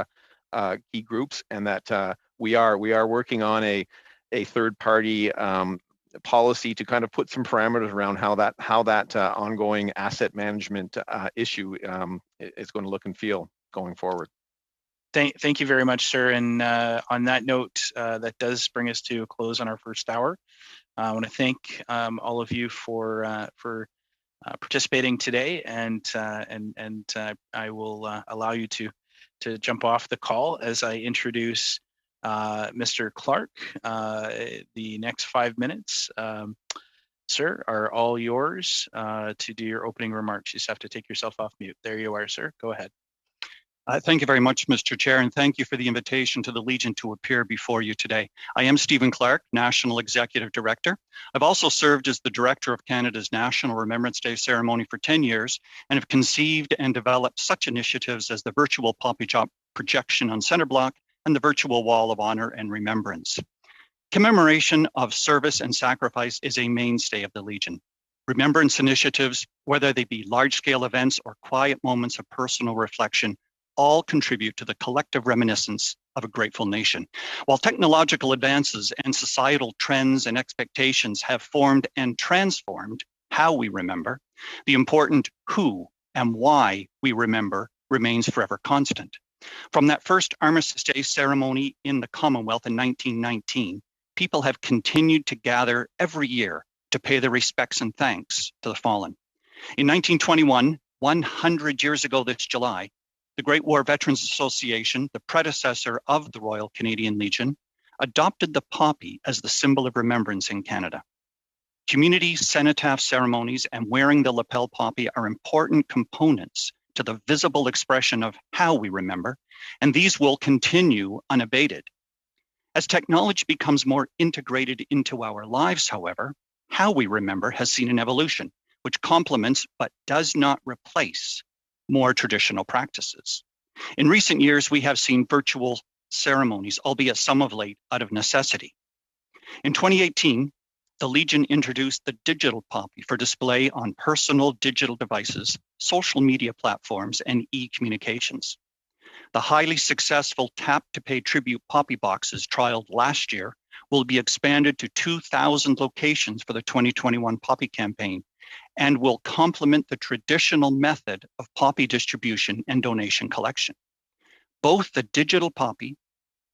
groups, and that we are working on a third party policy to kind of put some parameters around how that ongoing asset management issue is going to look and feel going forward. Thank you very much, sir. And on that note, that does bring us to a close on our first hour. I want to thank all of you for participating today, and I will allow you to jump off the call as I introduce Mr. Clark. The next 5 minutes, sir, are all yours to do your opening remarks. You just have to take yourself off mute. There you are, sir. Go ahead. Thank you very much, Mr. Chair, and thank you for the invitation to the Legion to appear before you today. I am Stephen Clark, National Executive Director. I've also served as the Director of Canada's National Remembrance Day ceremony for 10 years and have conceived and developed such initiatives as the virtual Poppy Chop projection on Centre Block and the virtual Wall of Honor and Remembrance. Commemoration of service and sacrifice is a mainstay of the Legion. Remembrance initiatives, whether they be large-scale events or quiet moments of personal reflection, all contribute to the collective reminiscence of a grateful nation. While technological advances and societal trends and expectations have formed and transformed how we remember, the important who and why we remember remains forever constant. From that first Armistice Day ceremony in the Commonwealth in 1919, people have continued to gather every year to pay their respects and thanks to the fallen. In 1921, 100 years ago this July, the Great War Veterans Association, the predecessor of the Royal Canadian Legion, adopted the poppy as the symbol of remembrance in Canada. Community cenotaph ceremonies and wearing the lapel poppy are important components to the visible expression of how we remember, and these will continue unabated. As technology becomes more integrated into our lives, however, how we remember has seen an evolution, which complements but does not replace more traditional practices. In recent years, we have seen virtual ceremonies, albeit some of late out of necessity. In 2018, the Legion introduced the digital poppy for display on personal digital devices, social media platforms, and e-communications. The highly successful Tap to Pay tribute poppy boxes trialed last year will be expanded to 2,000 locations for the 2021 poppy campaign and will complement the traditional method of poppy distribution and donation collection. Both the digital poppy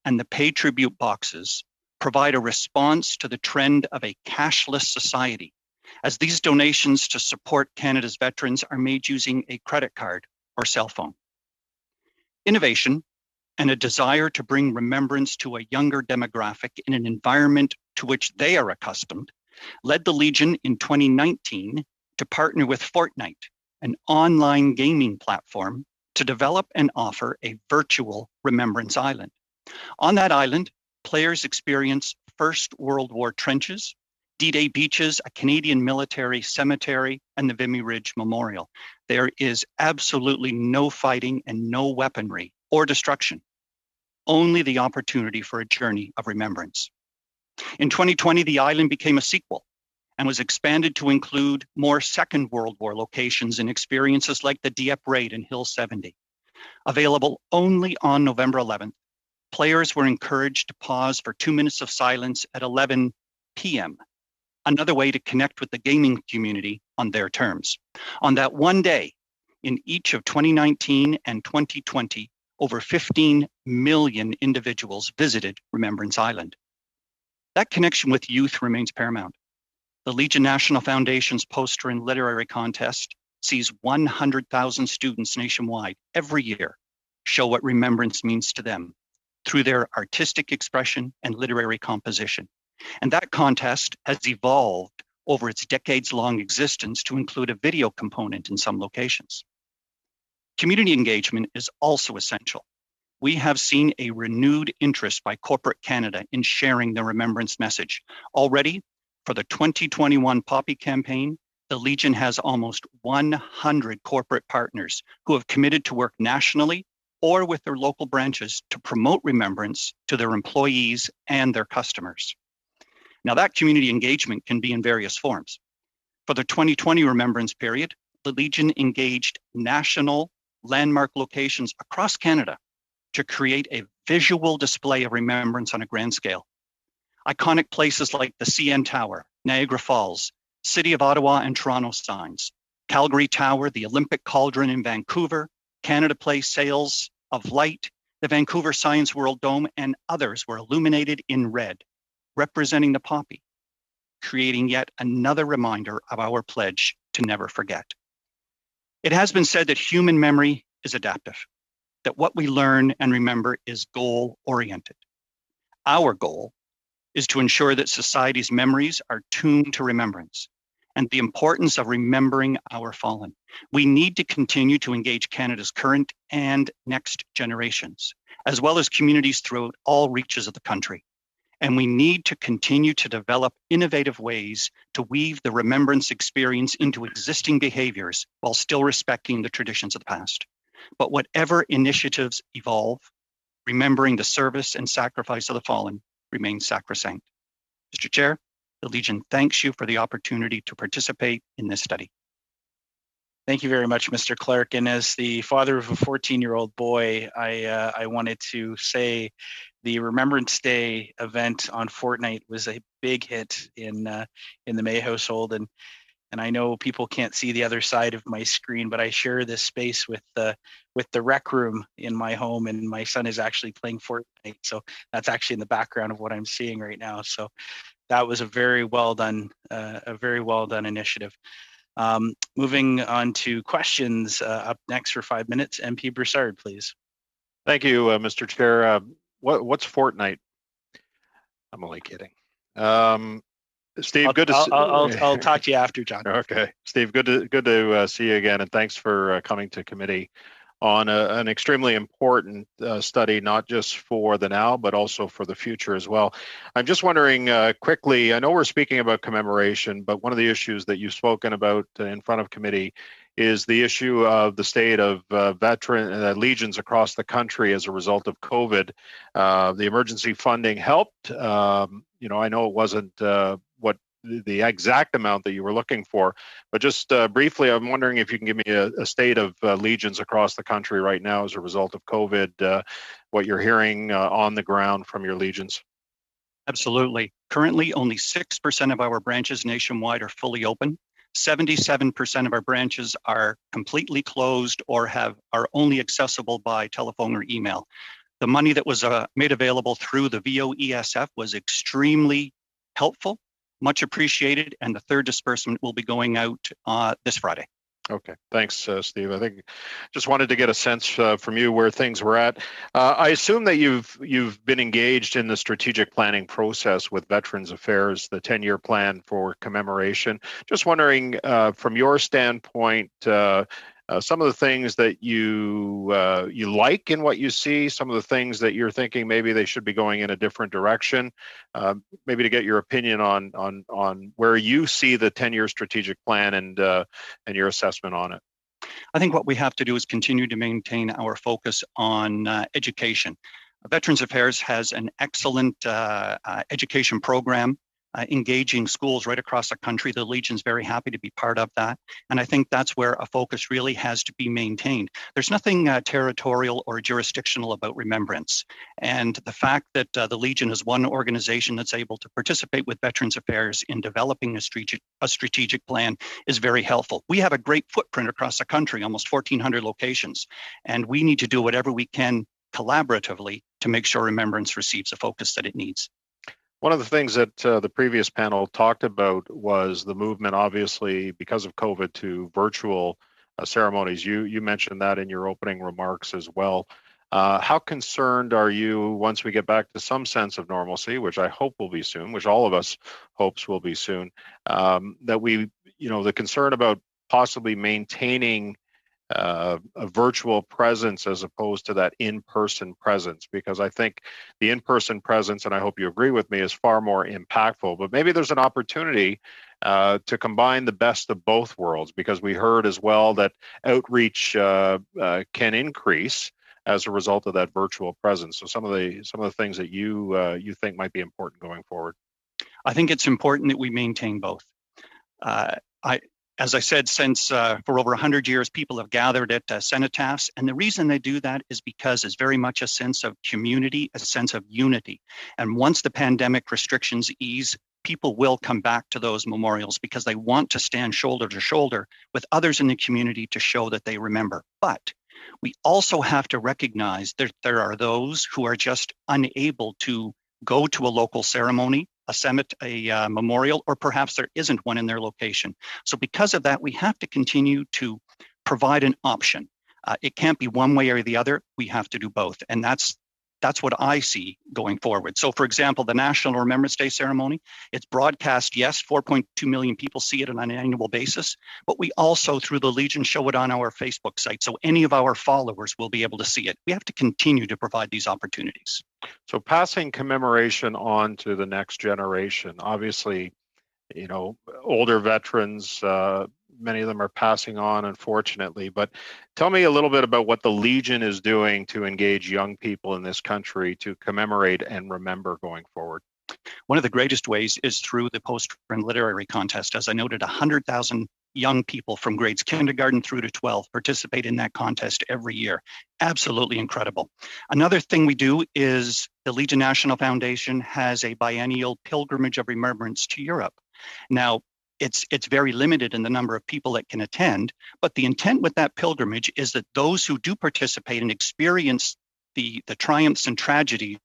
and the Pay tribute boxes provide a response to the trend of a cashless society, as these donations to support Canada's veterans are made using a credit card or cell phone. Innovation and a desire to bring remembrance to a younger demographic in an environment to which they are accustomed led the Legion in 2019 to partner with Fortnite, an online gaming platform, to develop and offer a virtual Remembrance Island. On that island, players experience First World War trenches, D-Day beaches, a Canadian military cemetery, and the Vimy Ridge Memorial. There is absolutely no fighting and no weaponry or destruction, only the opportunity for a journey of remembrance. In 2020, the island became a sequel and was expanded to include more Second World War locations and experiences like the Dieppe Raid and Hill 70. Available only on November 11th, players were encouraged to pause for 2 minutes of silence at 11 p.m., another way to connect with the gaming community on their terms. On that one day, in each of 2019 and 2020, over 15 million individuals visited Remembrance Island. That connection with youth remains paramount. The Legion National Foundation's poster and literary contest sees 100,000 students nationwide every year show what remembrance means to them through their artistic expression and literary composition. And that contest has evolved over its decades-long existence to include a video component in some locations. Community engagement is also essential. We have seen a renewed interest by corporate Canada in sharing the remembrance message. Already, for the 2021 Poppy campaign, the Legion has almost 100 corporate partners who have committed to work nationally or with their local branches to promote remembrance to their employees and their customers. Now, that community engagement can be in various forms. For the 2020 remembrance period, the Legion engaged national landmark locations across Canada to create a visual display of remembrance on a grand scale. Iconic places like the CN Tower, Niagara Falls, City of Ottawa and Toronto signs, Calgary Tower, the Olympic Cauldron in Vancouver, Canada Place Sails of Light, the Vancouver Science World Dome, and others were illuminated in red, representing the poppy, creating yet another reminder of our pledge to never forget. It has been said that human memory is adaptive, that what we learn and remember is goal-oriented. Our goal is to ensure that society's memories are tuned to remembrance and the importance of remembering our fallen. We need to continue to engage Canada's current and next generations, as well as communities throughout all reaches of the country. And we need to continue to develop innovative ways to weave the remembrance experience into existing behaviors while still respecting the traditions of the past. But whatever initiatives evolve, remembering the service and sacrifice of the fallen remains sacrosanct. Mr. Chair, the Legion thanks you for the opportunity to participate in this study. Thank you very much, Mr. Clark. And as the father of a 14-year-old boy, I wanted to say the Remembrance Day event on Fortnite was a big hit in the May household. And And I know people can't see the other side of my screen, but I share this space with the rec room in my home, and my son is actually playing Fortnite. So that's actually in the background of what I'm seeing right now. So that was a very well done initiative. Moving on to questions. Up next for 5 minutes, MP Broussard, please. Thank you, Mr. Chair. What's Fortnite? I'm only kidding. Steve, I'll talk to you after, John. Okay, Steve, good to see you again, and thanks for coming to committee on an extremely important study, not just for the now, but also for the future as well. I'm just wondering quickly, I know we're speaking about commemoration, but one of the issues that you've spoken about in front of committee is the issue of the state of veteran legions across the country as a result of COVID. The emergency funding helped. I know it wasn't what the exact amount that you were looking for, but just briefly, I'm wondering if you can give me a state of legions across the country right now as a result of COVID, what you're hearing on the ground from your legions. Absolutely. Currently, only 6% of our branches nationwide are fully open. 77% of our branches are completely closed or are only accessible by telephone or email. The money that was made available through the VOESF was extremely helpful, much appreciated, and the third disbursement will be going out this Friday. Okay, thanks, Steve. I think just wanted to get a sense from you where things were at. I assume that you've been engaged in the strategic planning process with Veterans Affairs, the 10-year plan for commemoration. Just wondering, from your standpoint, some of the things that you like in what you see, some of the things that you're thinking maybe they should be going in a different direction, maybe to get your opinion on where you see the 10-year strategic plan and your assessment on it. I think what we have to do is continue to maintain our focus on education. Veterans Affairs has an excellent education program engaging schools right across the country. The Legion's very happy to be part of that. And I think that's where a focus really has to be maintained. There's nothing territorial or jurisdictional about remembrance. And the fact that the Legion is one organization that's able to participate with Veterans Affairs in developing a strategic plan is very helpful. We have a great footprint across the country, almost 1,400 locations, and we need to do whatever we can collaboratively to make sure remembrance receives the focus that it needs. One of the things that the previous panel talked about was the movement, obviously, because of COVID, to virtual ceremonies. You mentioned that in your opening remarks as well. How concerned are you once we get back to some sense of normalcy, which I hope will be soon, which all of us hopes will be soon, that the concern about possibly maintaining a virtual presence as opposed to that in-person presence, because I think the in-person presence, and I hope you agree with me, is far more impactful. But maybe there's an opportunity to combine the best of both worlds, because we heard as well that outreach can increase as a result of that virtual presence. So some of the things that you think might be important going forward. I think it's important that we maintain both. As I said, since for over 100 years, people have gathered at cenotaphs. And the reason they do that is because it's very much a sense of community, a sense of unity. And once the pandemic restrictions ease, people will come back to those memorials because they want to stand shoulder to shoulder with others in the community to show that they remember. But we also have to recognize that there are those who are just unable to go to a local ceremony, a memorial, or perhaps there isn't one in their location. So because of that, we have to continue to provide an option. It can't be one way or the other. We have to do both. And that's what I see going forward. So for example, the National Remembrance Day ceremony, it's broadcast, yes, 4.2 million people see it on an annual basis, but we also, through the Legion, show it on our Facebook site. So any of our followers will be able to see it. We have to continue to provide these opportunities. So passing commemoration on to the next generation, obviously, older veterans, many of them are passing on, unfortunately. But tell me a little bit about what the Legion is doing to engage young people in this country to commemorate and remember going forward. One of the greatest ways is through the post-run literary contest. As I noted, 100,000 young people from grades kindergarten through to 12 participate in that contest every year. Absolutely incredible. Another thing we do is the Legion National Foundation has a biennial pilgrimage of remembrance to Europe. Now, it's very limited in the number of people that can attend. But the intent with that pilgrimage is that those who do participate and experience the triumphs and tragedies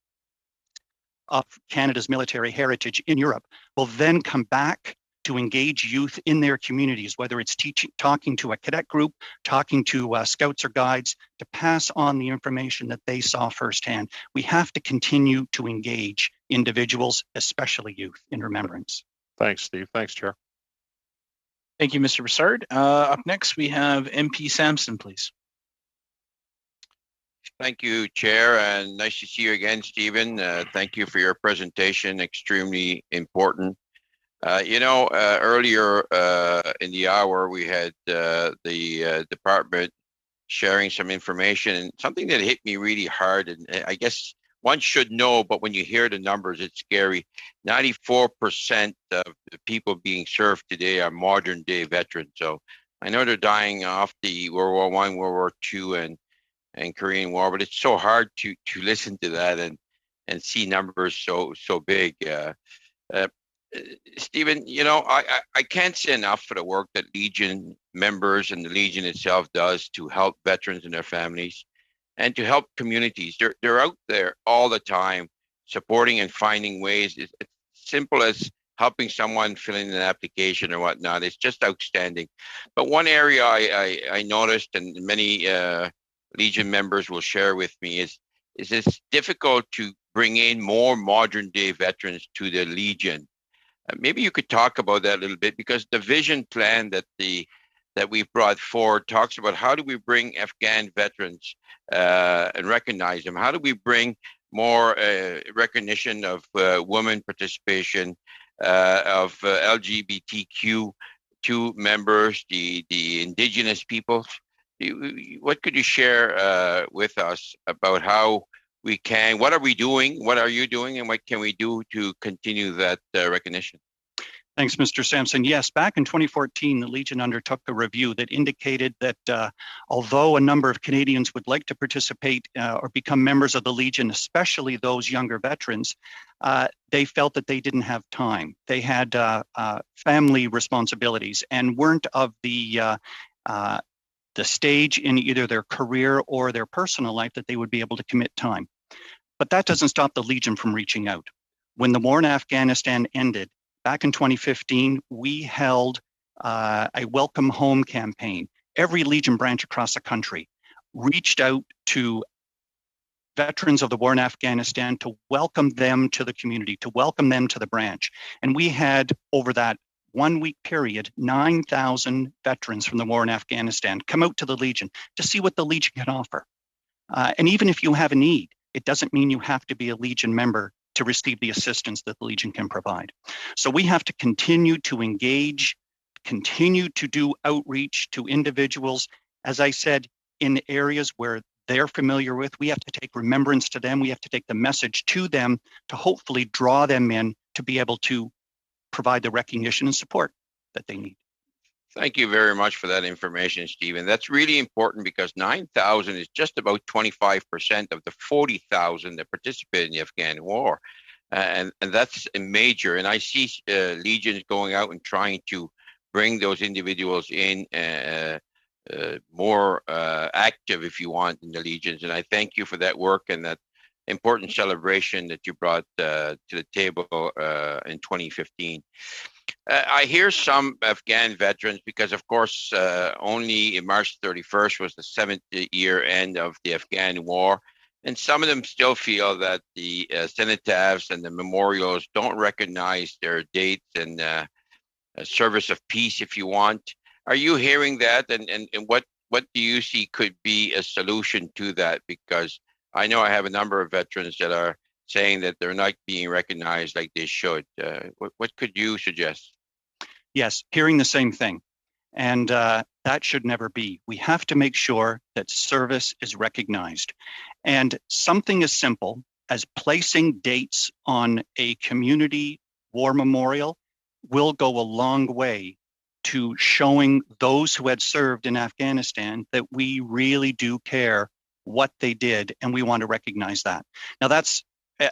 of Canada's military heritage in Europe will then come back to engage youth in their communities, whether it's teaching, talking to a cadet group, talking to scouts or guides, to pass on the information that they saw firsthand. We have to continue to engage individuals, especially youth, in remembrance. Thanks, Steve. Thanks, Chair. Thank you, Mr. Broussard. Up next, we have MP Sampson, please. Thank you, Chair, and nice to see you again, Stephen. Thank you for your presentation, extremely important. Earlier in the hour, we had the department sharing some information, and something that hit me really hard, and I guess one should know, but when you hear the numbers, it's scary. 94% of the people being served today are modern day veterans. So I know they're dying off the World War I, World War II, and Korean War, but it's so hard to listen to that and see numbers so big. Stephen, I can't say enough for the work that Legion members and the Legion itself does to help veterans and their families and to help communities. They're out there all the time supporting and finding ways. It's simple as helping someone fill in an application or whatnot. It's just outstanding. But one area I noticed, and many Legion members will share with me, is it's difficult to bring in more modern day veterans to the Legion. Maybe you could talk about that a little bit, because the vision plan that we've brought forward talks about how do we bring Afghan veterans and recognize them? How do we bring more recognition of women participation, of LGBTQ2 members, the indigenous peoples? What could you share with us about how we can, what are we doing, what are you doing, and what can we do to continue that recognition? Thanks, Mr. Sampson. Yes, back in 2014, the Legion undertook a review that indicated that although a number of Canadians would like to participate or become members of the Legion, especially those younger veterans, they felt that they didn't have time. They had family responsibilities and weren't of the stage in either their career or their personal life that they would be able to commit time. But that doesn't stop the Legion from reaching out. When the war in Afghanistan ended, back in 2015, we held a Welcome Home campaign. Every Legion branch across the country reached out to veterans of the war in Afghanistan to welcome them to the community, to welcome them to the branch. And we had, over that 1 week period, 9,000 veterans from the war in Afghanistan come out to the Legion to see what the Legion can offer. And even if you have a need, it doesn't mean you have to be a Legion member to receive the assistance that the Legion can provide. So we have to continue to engage, continue to do outreach to individuals, as I said, in areas where they're familiar with. We have to take remembrance to them. We have to take the message to them to hopefully draw them in to be able to provide the recognition and support that they need. Thank you very much for that information, Stephen. That's really important, because 9,000 is just about 25% of the 40,000 that participated in the Afghan war. And that's a major. And I see Legions going out and trying to bring those individuals in more active, if you want, in the Legions. And I thank you for that work and that important celebration that you brought to the table in 2015. I hear some Afghan veterans, because of course only March 31st was the 7th year end of the Afghan war, and some of them still feel that the cenotaphs and the memorials don't recognize their dates and service of peace, if you want. Are you hearing that, and what do you see could be a solution to that? Because I know I have a number of veterans that are saying that they're not being recognized like they should. What could you suggest? Yes, hearing the same thing. And that should never be. We have to make sure that service is recognized. And something as simple as placing dates on a community war memorial will go a long way to showing those who had served in Afghanistan that we really do care what they did, and we want to recognize that. Now that's,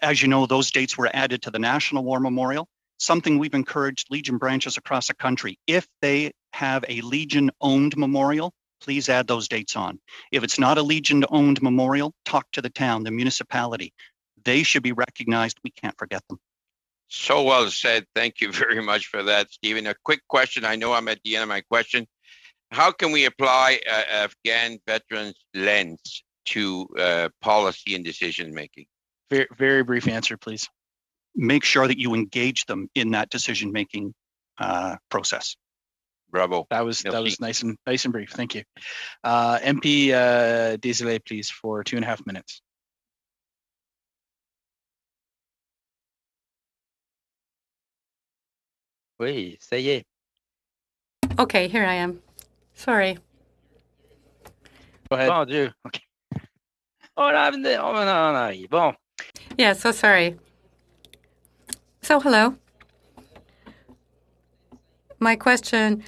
as you know, those dates were added to the National War Memorial, something we've encouraged Legion branches across the country. If they have a Legion-owned memorial, please add those dates on. If it's not a Legion-owned memorial, talk to the town, the municipality. They should be recognized. We can't forget them. So well said. Thank you very much for that, Stephen. A quick question. I know I'm at the end of my question. How can we apply Afghan veterans lens to policy and decision making? Very, very brief answer, please. Make sure that you engage them in that decision-making process. Bravo. That was nice and brief. Thank you. MP Desilets, please, for 2.5 minutes. Oui, ça y est. Okay, here I am. Sorry. Go ahead. Bon Dieu. Okay. On arrive. Bon. Yeah, so sorry. So hello. My question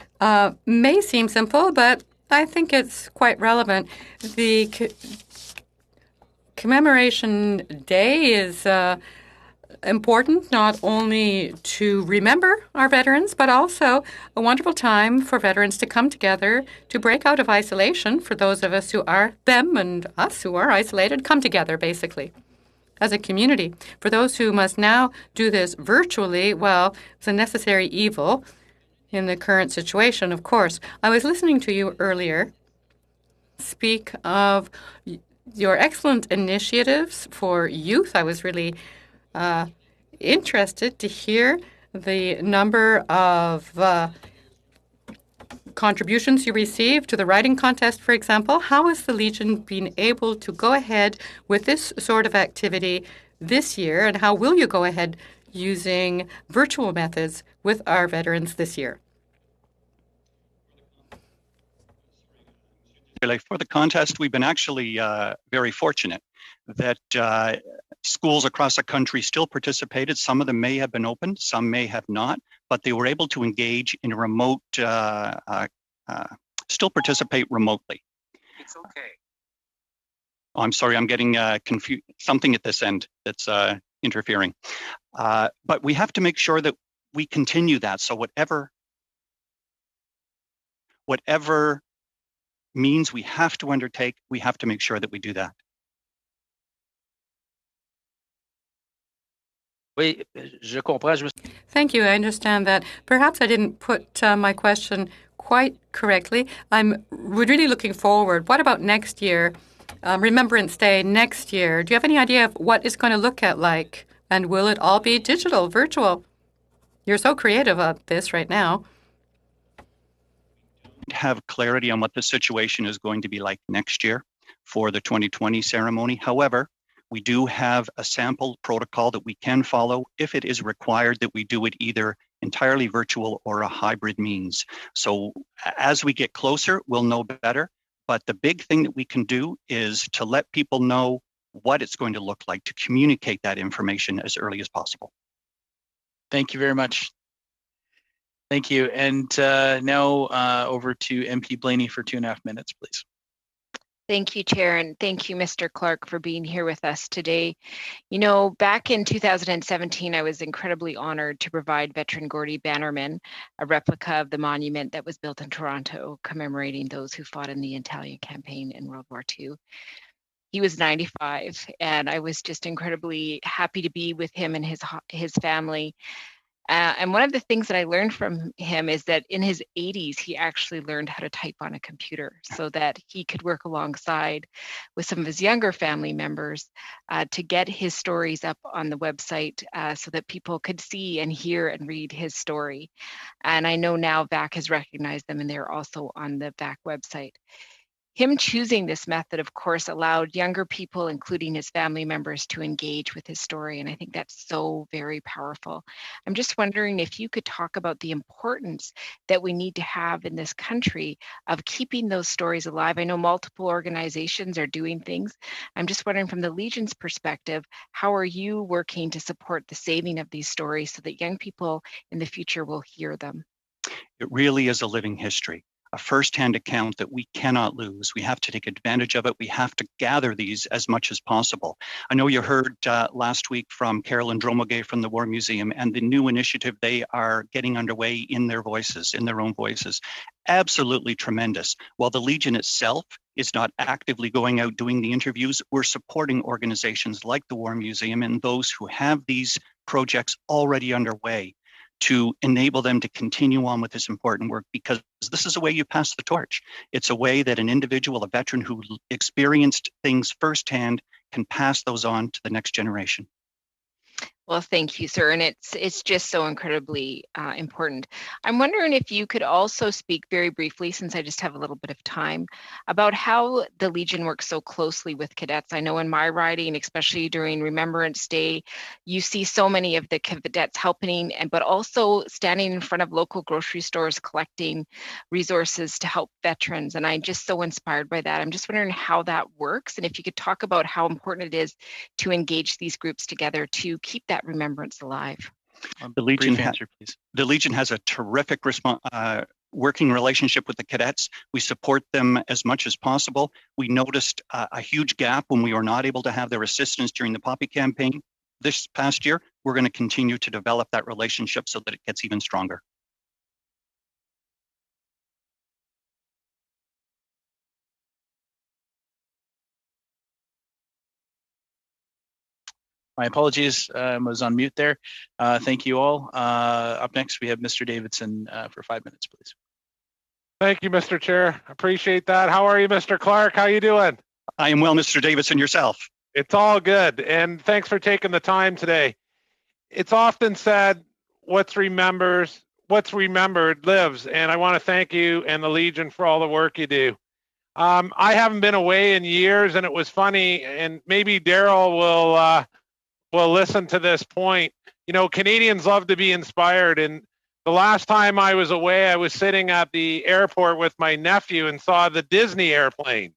may seem simple, but I think it's quite relevant. The commemoration day is important not only to remember our veterans, but also a wonderful time for veterans to come together to break out of isolation. For those of us who are them and us who are isolated, come together basically as a community. For those who must now do this virtually, well, it's a necessary evil in the current situation, of course. I was listening to you earlier speak of your excellent initiatives for youth. I was really interested to hear the number of contributions you received to the writing contest, for example. How has the Legion been able to go ahead with this sort of activity this year, and how will you go ahead using virtual methods with our veterans this year? For the contest, we've been actually very fortunate that schools across the country still participated. Some of them may have been open, some may have not, but they were able to engage in a remote, still participate remotely. It's okay. Oh, I'm sorry, I'm getting confused. Something at this end that's interfering. But we have to make sure that we continue that. So whatever means we have to undertake, we have to make sure that we do that. Oui, je comprends. Thank you. I understand that. Perhaps I didn't put my question quite correctly. I'm really looking forward. What about next year? Remembrance Day next year. Do you have any idea of what it's going to look like? And will it all be digital, virtual? You're so creative at this right now. Have clarity on what the situation is going to be like next year for the 2020 ceremony. However, we do have a sample protocol that we can follow if it is required that we do it either entirely virtual or a hybrid means. So as we get closer, we'll know better. But the big thing that we can do is to let people know what it's going to look like, to communicate that information as early as possible. Thank you very much. Thank you. And now over to MP Blaney for 2.5 minutes, please. Thank you, Chair, and thank you, Mr. Clark, for being here with us today. You know, back in 2017, I was incredibly honored to provide veteran Gordie Bannerman a replica of the monument that was built in Toronto, commemorating those who fought in the Italian campaign in World War II. He was 95, and I was just incredibly happy to be with him and his family. And one of the things that I learned from him is that in his 80s, he actually learned how to type on a computer so that he could work alongside with some of his younger family members to get his stories up on the website so that people could see and hear and read his story. And I know now VAC has recognized them and they're also on the VAC website. Him choosing this method, of course, allowed younger people, including his family members, to engage with his story. And I think that's so very powerful. I'm just wondering if you could talk about the importance that we need to have in this country of keeping those stories alive. I know multiple organizations are doing things. I'm just wondering from the Legion's perspective, how are you working to support the saving of these stories so that young people in the future will hear them? It really is a living history. a firsthand account that we cannot lose. We have to take advantage of it. We have to gather these as much as possible. I know you heard last week from Carolyn Dromogay from the War Museum and the new initiative they are getting underway in their voices, in their own voices. Absolutely tremendous. While the Legion itself is not actively going out doing the interviews, we're supporting organizations like the War Museum and those who have these projects already underway to enable them to continue on with this important work, because this is a way you pass the torch. It's a way that an individual, a veteran who experienced things firsthand, can pass those on to the next generation. Well, thank you, sir. And it's just so incredibly important. I'm wondering if you could also speak very briefly, since I just have a little bit of time, about how the Legion works so closely with cadets. I know in my riding, especially during Remembrance Day, you see so many of the cadets helping, but also standing in front of local grocery stores collecting resources to help veterans. And I'm just so inspired by that. I'm just wondering how that works, and if you could talk about how important it is to engage these groups together to keep that remembrance alive. The Legion has a terrific working relationship with the cadets. We support them as much as possible. We noticed a huge gap when we were not able to have their assistance during the Poppy campaign this past year. We're going to continue to develop that relationship so that it gets even stronger. My apologies, I was on mute there. Thank you all. Up next, we have Mr. Davidson for 5 minutes, please. Thank you, Mr. Chair. Appreciate that. How are you, Mr. Clark? How you doing? I am well, Mr. Davidson. Yourself? It's all good. And thanks for taking the time today. It's often said, what's remembered lives. And I want to thank you and the Legion for all the work you do. I haven't been away in years, and it was funny, and maybe Daryl will listen to this point. You know, Canadians love to be inspired. And the last time I was away, I was sitting at the airport with my nephew and saw the Disney airplane.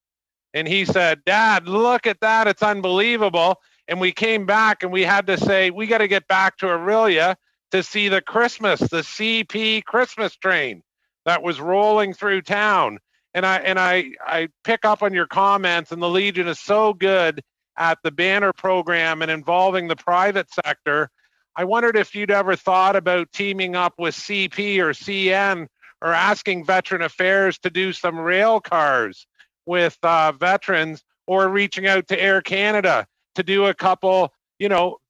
And he said, "Dad, look at that. It's unbelievable." And we came back and we had to say, we got to get back to Aurelia to see the CP Christmas train that was rolling through town. And I pick up on your comments, and the Legion is so good at the banner program and involving the private sector. I wondered if you'd ever thought about teaming up with CP or CN or asking Veteran Affairs to do some rail cars with veterans, or reaching out to Air Canada to do a couple,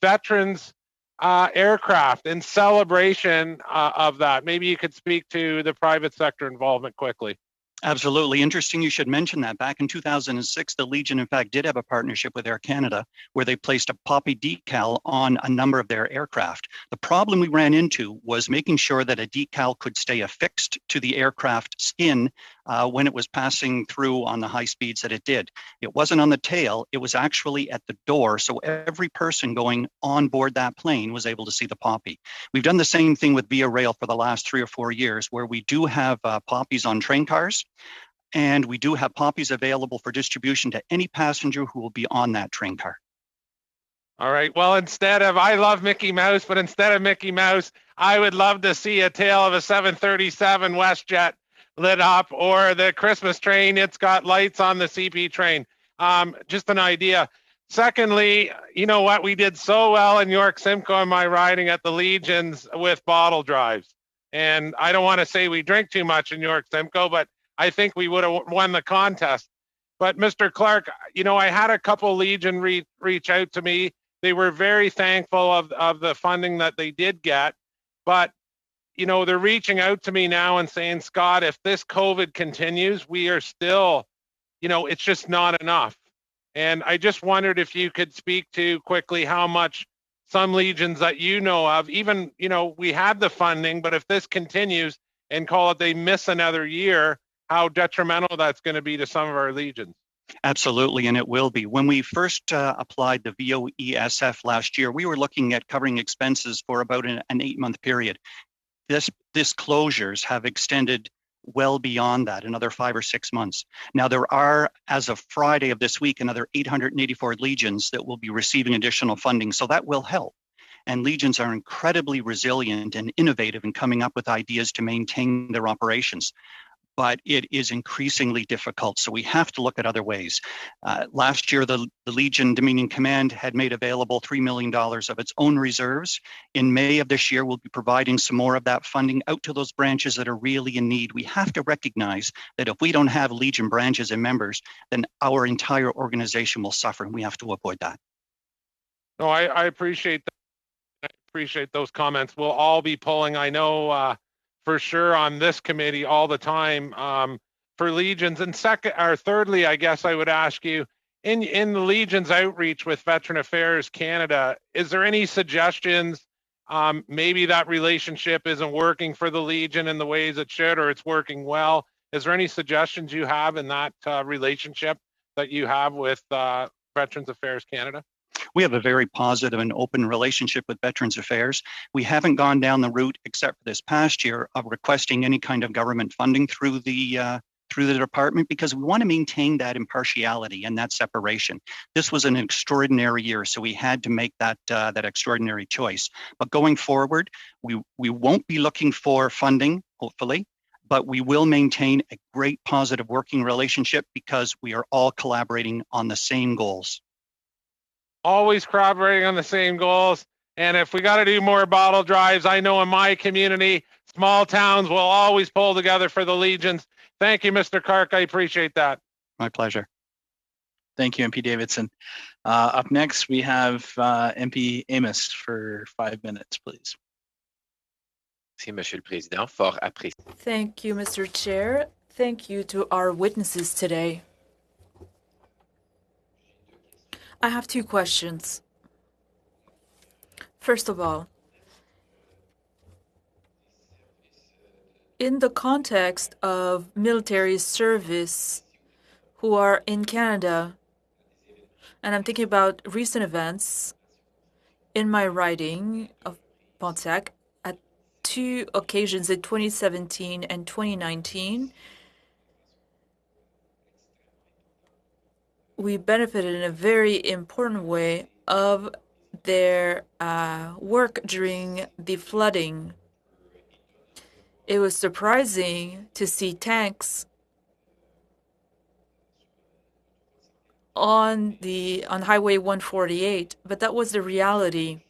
veterans aircraft in celebration of that. Maybe you could speak to the private sector involvement quickly. Absolutely. Interesting you should mention that. Back in 2006, the Legion, in fact, did have a partnership with Air Canada where they placed a poppy decal on a number of their aircraft. The problem we ran into was making sure that a decal could stay affixed to the aircraft skin when it was passing through on the high speeds that it did. It wasn't on the tail, it was actually at the door. So every person going on board that plane was able to see the poppy. We've done the same thing with Via Rail for the last 3 or 4 years, where we do have poppies on train cars. And we do have poppies available for distribution to any passenger who will be on that train car. All right. Well, I love Mickey Mouse, but instead of Mickey Mouse, I would love to see a tail of a 737 WestJet lit up, or the Christmas train. It's got lights on the CP train. Just an idea. Secondly, you know what? We did so well in York Simcoe in my riding at the Legions with bottle drives. And I don't want to say we drink too much in York Simcoe, but I think we would have won the contest. But Mr. Clark, I had a couple Legion reach out to me. They were very thankful of the funding that they did get. But, they're reaching out to me now and saying, Scott, if this COVID continues, we are still, it's just not enough. And I just wondered if you could speak to quickly how much some Legions that you know of, even, we had the funding, but if this continues and call it they miss another year, how detrimental that's going to be to some of our Legions. Absolutely, and it will be. When we first applied the VOESF last year, we were looking at covering expenses for about an 8-month period. This closures have extended well beyond that, another 5 or 6 months. Now, there are, as of Friday of this week, another 884 Legions that will be receiving additional funding, so that will help. And Legions are incredibly resilient and innovative in coming up with ideas to maintain their operations. but it is increasingly difficult. So we have to look at other ways. Last year, the Legion Dominion Command had made available $3 million of its own reserves. In May of this year, we'll be providing some more of that funding out to those branches that are really in need. We have to recognize that if we don't have Legion branches and members, then our entire organization will suffer, and we have to avoid that. No, I appreciate that. I appreciate those comments. We'll all be pulling, I know, for sure on this committee all the time for Legions. And second, or thirdly, I guess I would ask you, in the Legion's outreach with Veteran Affairs Canada, is there any suggestions? Maybe that relationship isn't working for the Legion in the ways it should, or it's working well. Is there any suggestions you have in that relationship that you have with Veterans Affairs Canada? We have a very positive and open relationship with Veterans Affairs. We haven't gone down the route, except for this past year, of requesting any kind of government funding through the department, because we want to maintain that impartiality and that separation. This was an extraordinary year, so we had to make that extraordinary choice. But going forward, we won't be looking for funding, hopefully, but we will maintain a great positive working relationship because we are all collaborating on the same goals. Always collaborating on the same goals. And if we got to do more bottle drives, I know in my community, small towns will always pull together for the Legions. Thank you, Mr. Clark. I appreciate that. My pleasure. Thank you, MP Davidson. Up next, we have MP Amos for 5 minutes, please. Merci, Monsieur le Président. Fort apprécié. Thank you, Mr. Chair. Thank you to our witnesses today. I have 2 questions. First of all, in the context of military service who are in Canada, and I'm thinking about recent events, in my riding of Pontiac, at 2 occasions in 2017 and 2019, we benefited in a very important way of their work during the flooding. It was surprising to see tanks on Highway 148, but that was the reality.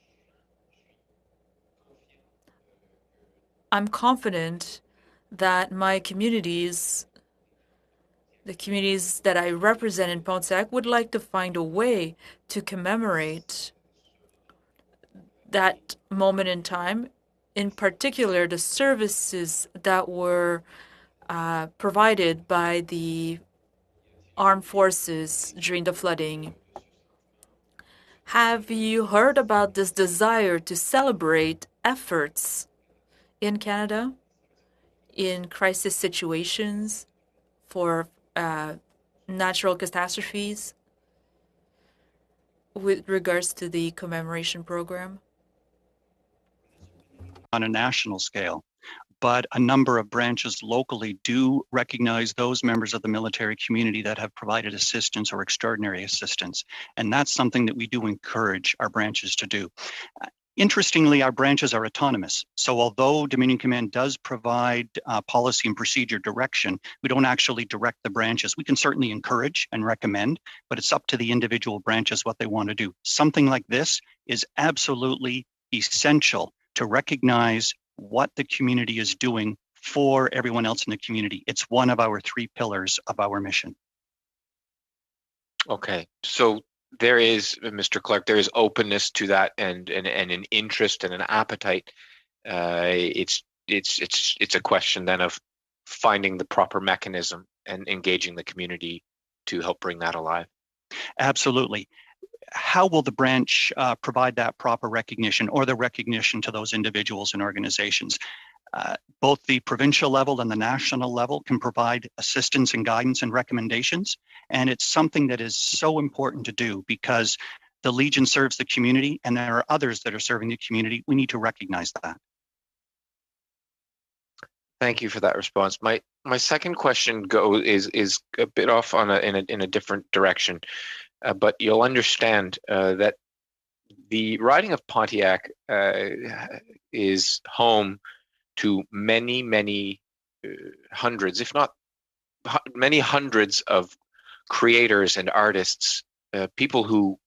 I'm confident that my communities, the communities that I represent in Pontiac, would like to find a way to commemorate that moment in time, in particular the services that were provided by the armed forces during the flooding. Have you heard about this desire to celebrate efforts in Canada in crisis situations for natural catastrophes with regards to the commemoration program? On a national scale, but a number of branches locally do recognize those members of the military community that have provided assistance or extraordinary assistance. And that's something that we do encourage our branches to do. Interestingly, our branches are autonomous. So although Dominion Command does provide policy and procedure direction, we don't actually direct the branches. We can certainly encourage and recommend, but it's up to the individual branches what they want to do. Something like this is absolutely essential to recognize what the community is doing for everyone else in the community. It's one of our 3 pillars of our mission. Okay, so there is, Mr. Clark, there is openness to that and an interest and an appetite. It's a question then of finding the proper mechanism and engaging the community to help bring that alive. Absolutely. How will the branch provide that proper recognition or the recognition to those individuals and organizations? Both the provincial level and the national level can provide assistance and guidance and recommendations. And it's something that is so important to do because the Legion serves the community and there are others that are serving the community. We need to recognize that. Thank you for that response. My second question is a bit off on in a different direction. But you'll understand that the riding of Pontiac is home to many, many hundreds, if not many hundreds of creators and artists, people who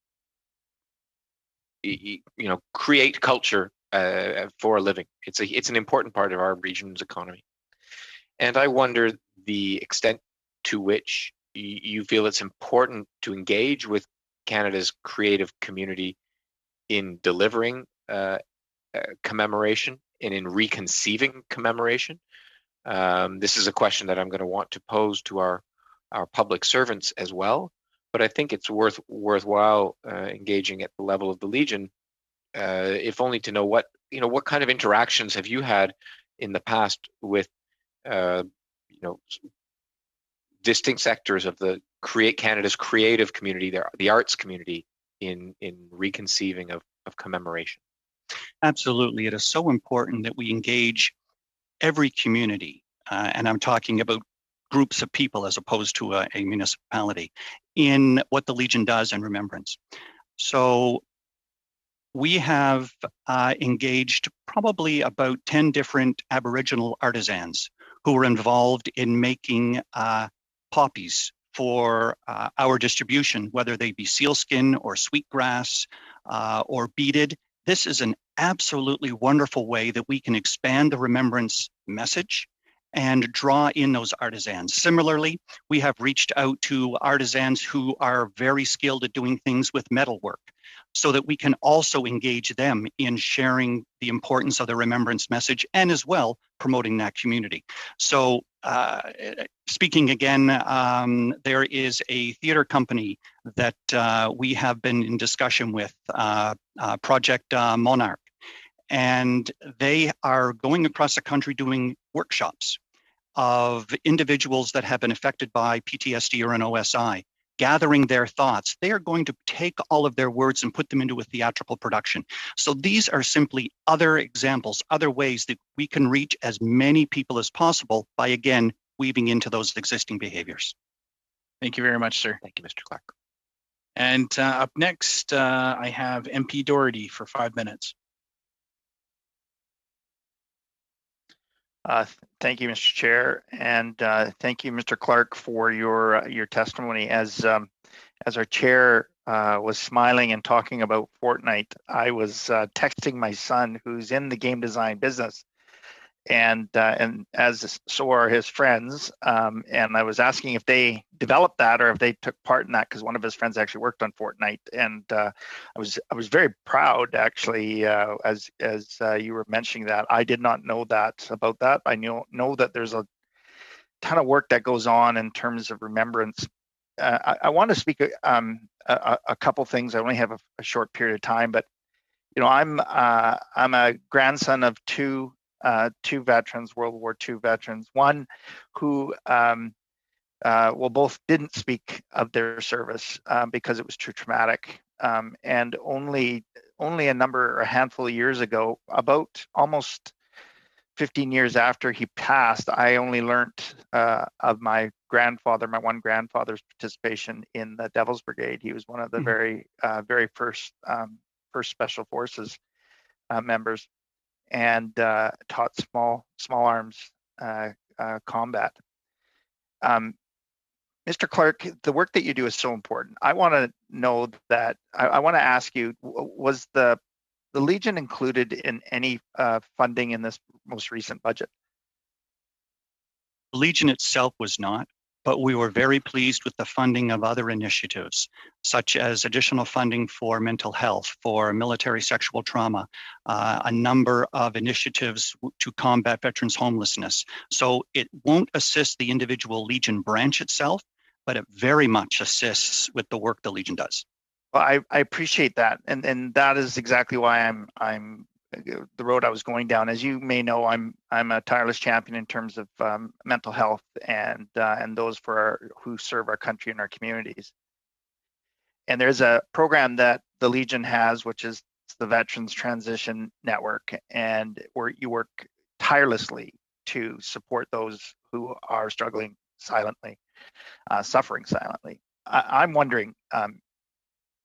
create culture for a living. It's an important part of our region's economy. And I wonder the extent to which you feel it's important to engage with Canada's creative community in delivering commemoration and in reconceiving commemoration. This is a question that I'm going to want to pose to our public servants as well, but I think it's worthwhile engaging at the level of the Legion, if only to know what kind of interactions have you had in the past with distinct sectors of the Canada's creative community, the arts community, in reconceiving of commemoration. Absolutely, it is so important that we engage every community, and I'm talking about groups of people as opposed to a municipality, in what the Legion does in remembrance. So we have engaged probably about 10 different Aboriginal artisans who were involved in making poppies for our distribution, whether they be sealskin or sweetgrass or beaded. This is an absolutely wonderful way that we can expand the remembrance message and draw in those artisans. Similarly, we have reached out to artisans who are very skilled at doing things with metalwork, so that we can also engage them in sharing the importance of the remembrance message and as well promoting that community. So speaking again, there is a theater company that we have been in discussion with, Project Monarch, and they are going across the country doing workshops of individuals that have been affected by PTSD or an OSI, gathering their thoughts. They are going to take all of their words and put them into a theatrical production. So these are simply other examples, other ways that we can reach as many people as possible by, again, weaving into those existing behaviors. Thank you very much, sir. Thank you, Mr. Clark. And up next, I have MP Doherty for 5 minutes. Thank you, Mr. Chair, and thank you, Mr. Clark, for your testimony. As our chair was smiling and talking about Fortnite, I was texting my son, who's in the game design business, and as so are his friends, and I was asking if they developed that or if they took part in that, because one of his friends actually worked on Fortnite, and I was very proud, actually, as you were mentioning that. I did not know that about that. I know that there's a ton of work that goes on in terms of remembrance. I want to speak a couple things. I only have a short period of time, but I'm a grandson of two veterans, World War II veterans. One who both didn't speak of their service because it was too traumatic, and only a handful of years ago, about almost 15 years after he passed, I only learned of my one grandfather's participation in the Devil's Brigade. He was one of the very first Special Forces members, and taught small arms combat. Mr. Clark, the work that you do is so important. I want to know that, I want to ask you, was the Legion included in any funding in this most recent budget? The Legion itself was not, but we were very pleased with the funding of other initiatives, such as additional funding for mental health, for military sexual trauma, a number of initiatives to combat veterans' homelessness. So it won't assist the individual Legion branch itself, but it very much assists with the work the Legion does. Well, I appreciate that, and that is exactly why I'm the road I was going down. As you may know, I'm a tireless champion in terms of mental health and those who serve our country and our communities. And there's a program that the Legion has, which is the Veterans Transition Network, and where you work tirelessly to support those who are struggling silently, suffering silently. I'm wondering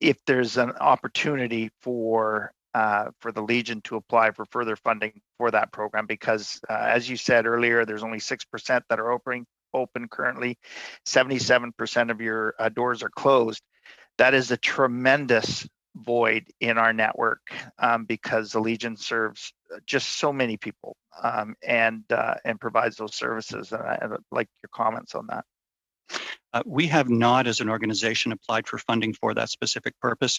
if there's an opportunity for the Legion to apply for further funding for that program, because as you said earlier, there's only 6% that are open currently. 77% of your doors are closed. That is a tremendous void in our network because the Legion serves just so many people and provides those services. And I'd like your comments on that. We have not, as an organization, applied for funding for that specific purpose.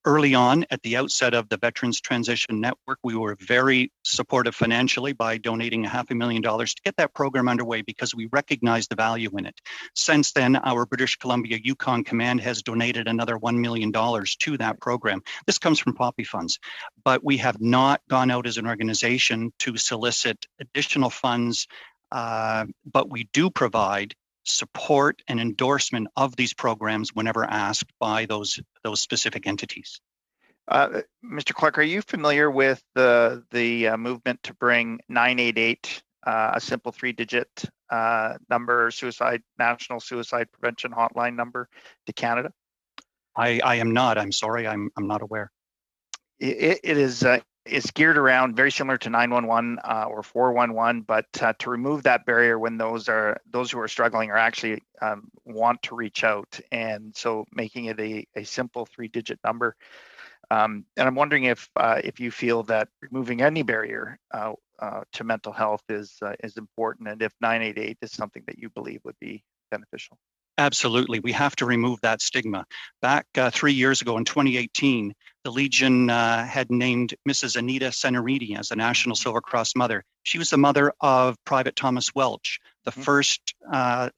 Early on, at the outset of the Veterans Transition Network, we were very supportive financially by donating $500,000 to get that program underway because we recognized the value in it. Since then, our British Columbia Yukon Command has donated another $1 million to that program. This comes from POPI funds, but we have not gone out as an organization to solicit additional funds, but we do provide support and endorsement of these programs whenever asked by those specific entities. Mr. Clark, are you familiar with the movement to bring 988, a simple 3-digit number, national suicide prevention hotline number, to Canada? I am not. I'm sorry. I'm not aware. It is. It's geared around very similar to 911 or 411, but to remove that barrier when those who are struggling are actually want to reach out, and so making it a simple 3-digit number. And I'm wondering if you feel that removing any barrier to mental health is important, and if 988 is something that you believe would be beneficial. Absolutely. We have to remove that stigma. Back 3 years ago in 2018, the Legion had named Mrs. Anita Senariti as the National Silver Cross Mother. She was the mother of Private Thomas Welch, the first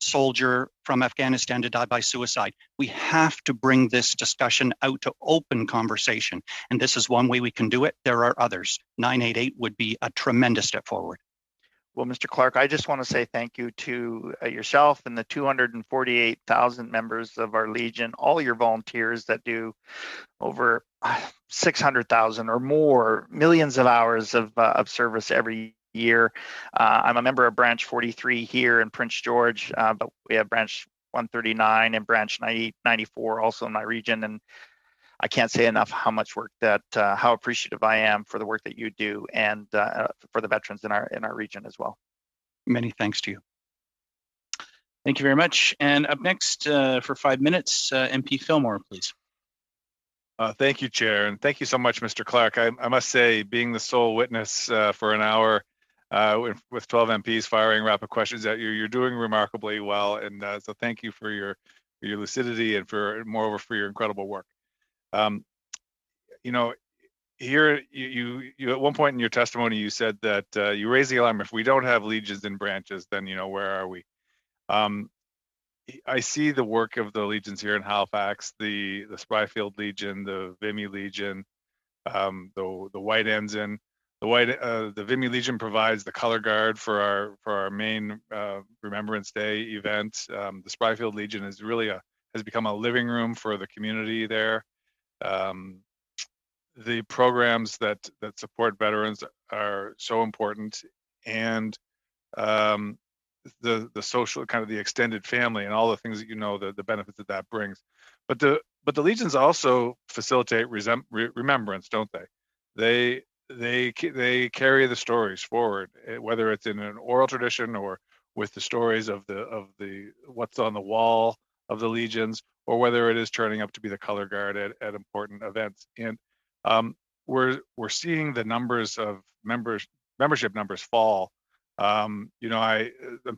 soldier from Afghanistan to die by suicide. We have to bring this discussion out to open conversation. And this is one way we can do it. There are others. 988 would be a tremendous step forward. Well, Mr. Clark, I just want to say thank you to yourself and the 248,000 members of our Legion, all your volunteers that do over 600,000 or more, millions of hours of service every year. I'm a member of Branch 43 here in Prince George, but we have Branch 139 and Branch 94 also in my region. And I can't say enough how much work how appreciative I am for the work that you do and for the veterans in our region as well. Many thanks to you. Thank you very much. And up next for 5 minutes, MP Fillmore, please. Thank you, Chair, and thank you so much, Mr. Clark. I must say, being the sole witness for an hour with 12 MPs firing rapid questions at you, you're doing remarkably well, and so thank you for your lucidity and moreover for your incredible work. Here you at one point in your testimony you said that you raised the alarm. If we don't have legions and branches, then where are we? I see the work of the legions here in Halifax, the Spryfield Legion, the Vimy Legion, the White Ensign. The Vimy Legion provides the color guard for our main Remembrance Day event. The Spryfield Legion is really has become a living room for the community there. The programs that support veterans are so important, and the social kind of the extended family and all the things that the benefits that brings. But the legions also facilitate remembrance, don't they? They carry the stories forward, whether it's in an oral tradition or with the stories of the what's on the wall of the legions, or whether it is turning up to be the color guard at important events. And we're seeing the numbers of membership numbers fall. I'm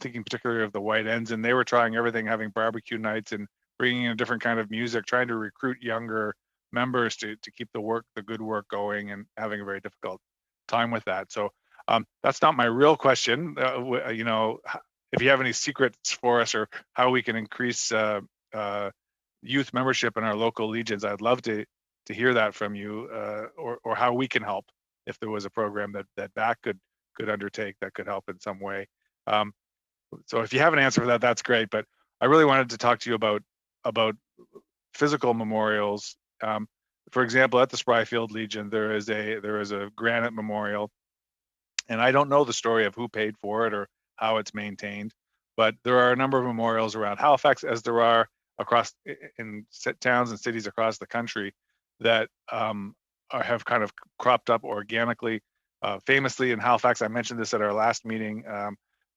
thinking particularly of the White Ensign. They were trying everything, having barbecue nights and bringing in a different kind of music, trying to recruit younger members to keep the good work going, and having a very difficult time with that. So that's not my real question. If you have any secrets for us or how we can increase youth membership in our local legions, I'd love to hear that from you, or how we can help if there was a program that could undertake that could help in some way. So if you have an answer for that, that's great. But I really wanted to talk to you about physical memorials. For example, at the Spryfield Legion, there is a granite memorial, and I don't know the story of who paid for it or how it's maintained, but there are a number of memorials around Halifax, as there are across in towns and cities across the country, that have kind of cropped up organically. Famously in Halifax, I mentioned this at our last meeting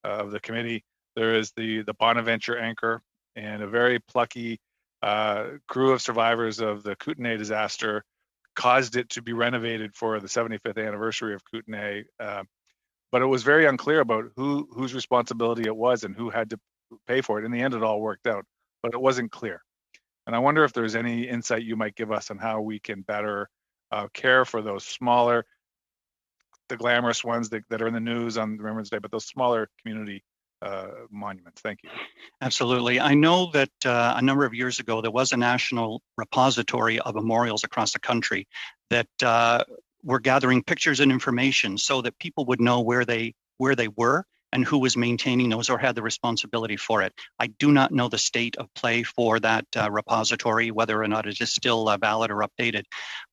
of the committee, There is the Bonaventure anchor, and a very plucky crew of survivors of the Kootenay disaster caused it to be renovated for the 75th anniversary of Kootenay. But it was very unclear about whose responsibility it was and who had to pay for it. In the end, it all worked out, but it wasn't clear. And I wonder if there's any insight you might give us on how we can better care for those smaller, the glamorous ones that are in the news on Remembrance Day, but those smaller community monuments. Thank you. Absolutely. I know that a number of years ago, there was a national repository of memorials across the country that were gathering pictures and information so that people would know where they were and who was maintaining those or had the responsibility for it. I do not know the state of play for that repository, whether or not it is still valid or updated.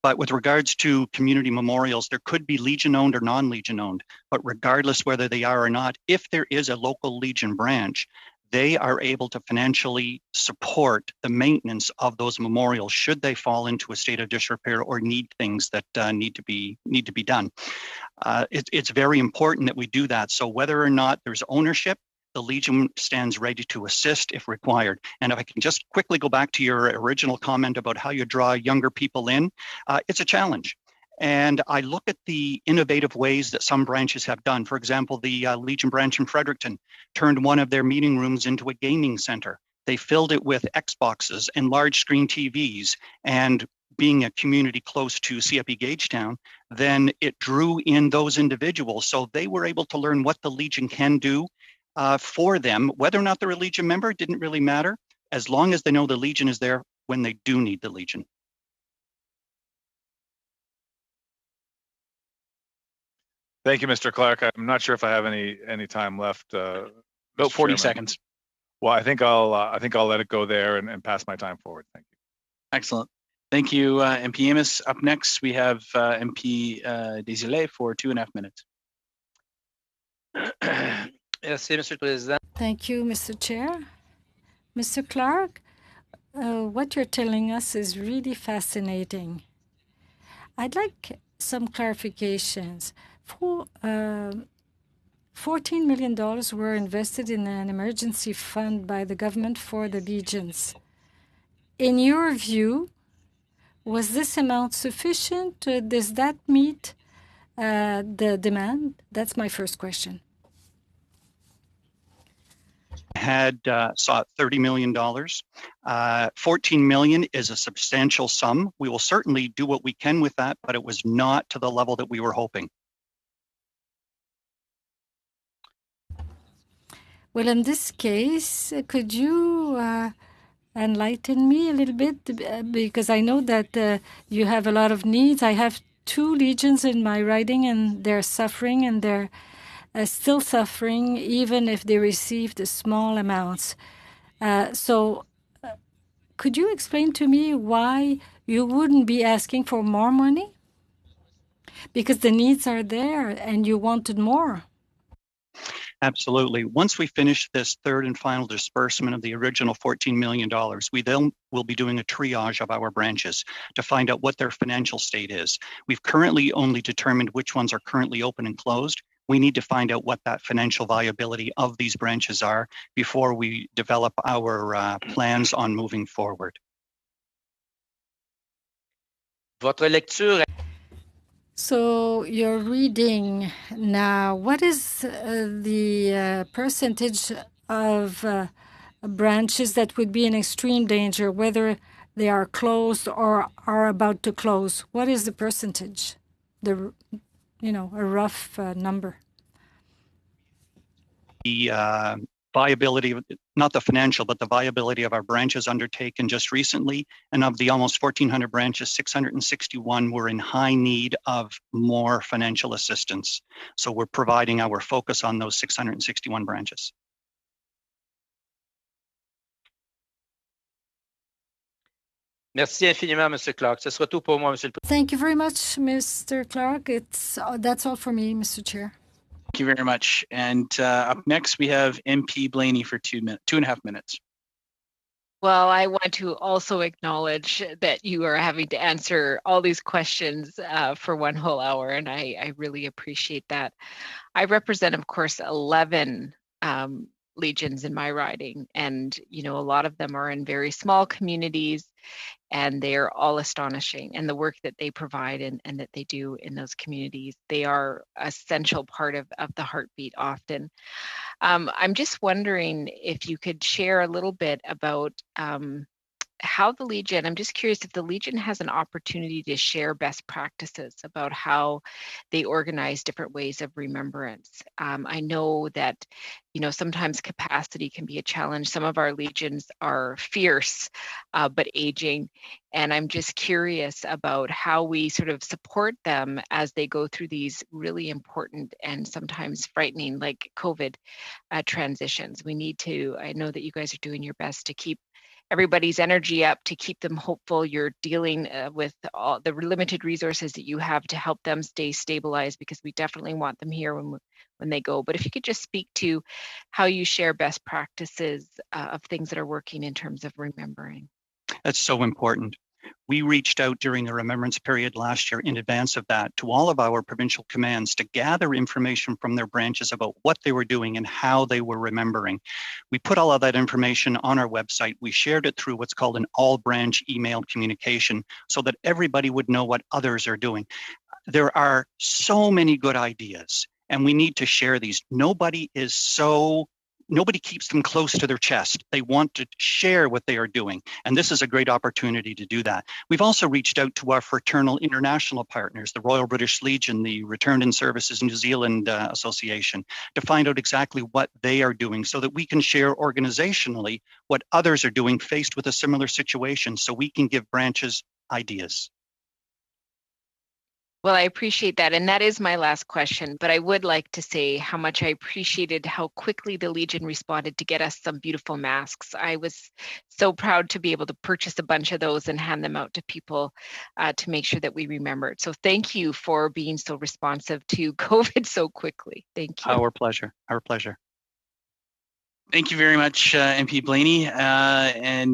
But with regards to community memorials, there could be Legion-owned or non-Legion-owned, but regardless whether they are or not, if there is a local Legion branch, they are able to financially support the maintenance of those memorials should they fall into a state of disrepair or need things that need to be done. It's very important that we do that. So whether or not there's ownership, the Legion stands ready to assist if required. And if I can just quickly go back to your original comment about how you draw younger people in, it's a challenge. And I look at the innovative ways that some branches have done. For example, the Legion branch in Fredericton turned one of their meeting rooms into a gaming center. They filled it with Xboxes and large screen TVs, and being a community close to CFE Gagetown, then it drew in those individuals. So they were able to learn what the Legion can do for them. Whether or not they're a Legion member didn't really matter, as long as they know the Legion is there when they do need the Legion. Thank you, Mr. Clark. I'm not sure if I have any time left. About 40 seconds. Well, I think I'll let it go there and pass my time forward. Thank you. Excellent. Thank you, MP Amos. Up next, we have MP Desilets for 2.5 minutes. Thank you, Mr. Chair. Mr. Clark, what you're telling us is really fascinating. I'd like some clarifications. $14 million were invested in an emergency fund by the government for the Legions. In your view, was this amount sufficient? Does that meet the demand? That's my first question. Had sought $30 million. $14 million is a substantial sum. We will certainly do what we can with that, but it was not to the level that we were hoping. Well, in this case, could you enlighten me a little bit? Because I know that you have a lot of needs. I have 2 Legions in my riding, and they're suffering, and they're still suffering, even if they received the small amounts. So could you explain to me why you wouldn't be asking for more money? Because the needs are there, and you wanted more. Absolutely. Once we finish this third and final disbursement of the original $14 million, we then will be doing a triage of our branches to find out what their financial state is. We've currently only determined which ones are currently open and closed. We need to find out what that financial viability of these branches are before we develop our plans on moving forward. Votre lecture. So you're reading now. What is the percentage of branches that would be in extreme danger, whether they are closed or are about to close? What is the percentage? A rough number. The viability, not the financial, but the viability of our branches undertaken just recently. And of the almost 1,400 branches, 661 were in high need of more financial assistance. So we're providing our focus on those 661 branches. Merci infiniment, Mr. Clark. Ce sera tout pour moi, Monsieur le Président. Thank you very much, Mr. Clark. That's all for me, Mr. Chair. Thank you very much. And up next, we have MP Blaney for 2.5 minutes. Well, I want to also acknowledge that you are having to answer all these questions for 1 whole hour, and I really appreciate that. I represent, of course, 11 legions in my riding, and a lot of them are in very small communities, and they're all astonishing. And the work that they provide and that they do in those communities, they are an essential part of the heartbeat often. I'm just wondering if you could share a little bit about how the Legion, I'm just curious if the Legion has an opportunity to share best practices about how they organize different ways of remembrance. I know that, sometimes capacity can be a challenge. Some of our Legions are fierce, but aging. And I'm just curious about how we sort of support them as they go through these really important and sometimes frightening, like COVID transitions. I know that you guys are doing your best to keep everybody's energy up, to keep them hopeful. You're dealing with all the limited resources that you have to help them stay stabilized, because we definitely want them here when they go. But if you could just speak to how you share best practices of things that are working in terms of remembering. That's so important. We reached out during the remembrance period last year in advance of that to all of our provincial commands to gather information from their branches about what they were doing and how they were remembering. We put all of that information on our website. We shared it through what's called an all-branch email communication so that everybody would know what others are doing. There are so many good ideas, and we need to share these. Nobody keeps them close to their chest. They want to share what they are doing. And this is a great opportunity to do that. We've also reached out to our fraternal international partners, the Royal British Legion, the Returned in Services New Zealand Association, to find out exactly what they are doing so that we can share organizationally what others are doing faced with a similar situation, so we can give branches ideas. Well, I appreciate that. And that is my last question, but I would like to say how much I appreciated how quickly the Legion responded to get us some beautiful masks. I was so proud to be able to purchase a bunch of those and hand them out to people to make sure that we remembered. So thank you for being so responsive to COVID so quickly. Thank you. Our pleasure. Our pleasure. Thank you very much, MP Blaney. I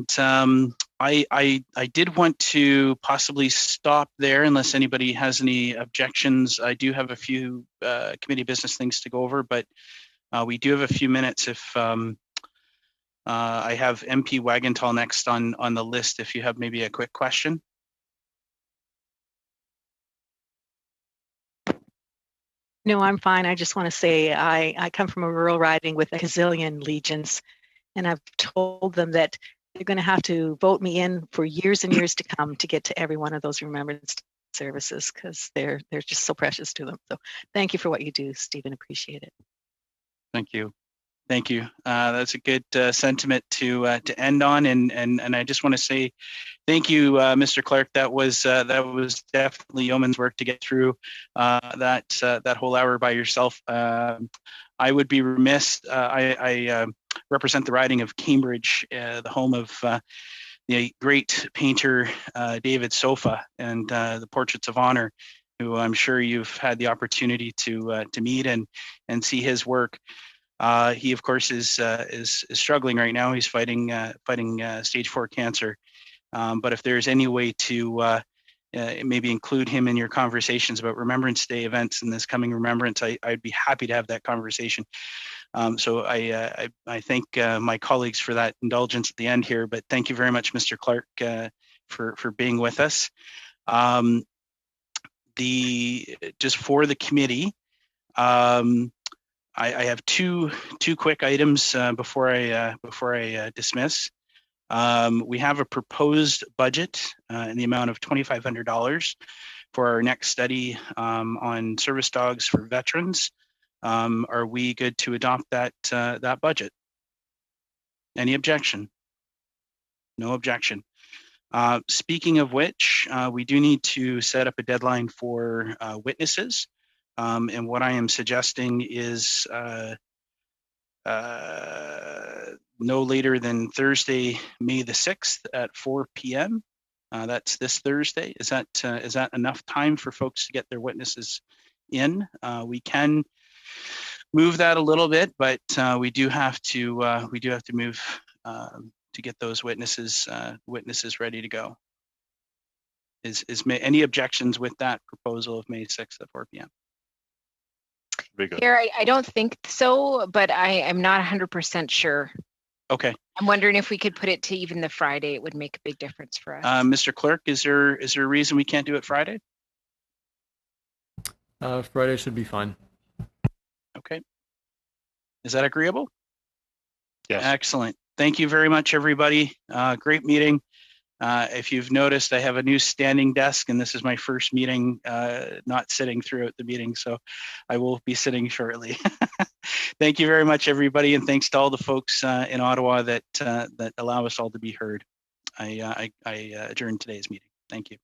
did want to possibly stop there unless anybody has any objections. I do have a few committee business things to go over, but we do have a few minutes if I have MP Wagentall next on the list if you have maybe a quick question. No, I'm fine. I just want to say I come from a rural riding with a gazillion legions, and I've told them that they're going to have to vote me in for years and years to come to get to every one of those remembrance services, because they're just so precious to them. So thank you for what you do, Stephen. Appreciate it. Thank you. Thank you. That's a good sentiment to end on, and I just want to say thank you, Mr. Clark. That was definitely yeoman's work to get through that whole hour by yourself. I would be remiss. I represent the riding of Cambridge, the home of the great painter David Sofa and the Portraits of Honor, who I'm sure you've had the opportunity to meet and see his work. He, of course, is struggling right now. He's fighting stage 4 cancer. But if there's any way to maybe include him in your conversations about Remembrance Day events in this coming Remembrance, I'd be happy to have that conversation. So I thank my colleagues for that indulgence at the end here. But thank you very much, Mr. Clark, for being with us. Just for the committee. I have two quick items before I dismiss. We have a proposed budget in the amount of $2,500 for our next study on service dogs for veterans. Are we good to adopt that budget? Any objection? No objection. Speaking of which, we do need to set up a deadline for witnesses. And what I am suggesting is no later than Thursday, May the 6th at 4 p.m. That's this Thursday. Is that enough time for folks to get their witnesses in? We can move that a little bit, but we do have to move to get those witnesses ready to go. Any objections with that proposal of May 6th at 4 p.m.? Be good. Here, I don't think so, but I'm not 100% sure. Okay. I'm wondering if we could put it to even the Friday. It would make a big difference for us. Mr. Clerk, is there a reason we can't do it Friday? Friday should be fine. Okay. Is that agreeable? Yes. Excellent. Thank you very much, everybody. Great meeting. If you've noticed, I have a new standing desk, and this is my first meeting not sitting throughout the meeting, so I will be sitting shortly. Thank you very much, everybody, and thanks to all the folks in Ottawa that allow us all to be heard. I adjourn today's meeting. Thank you.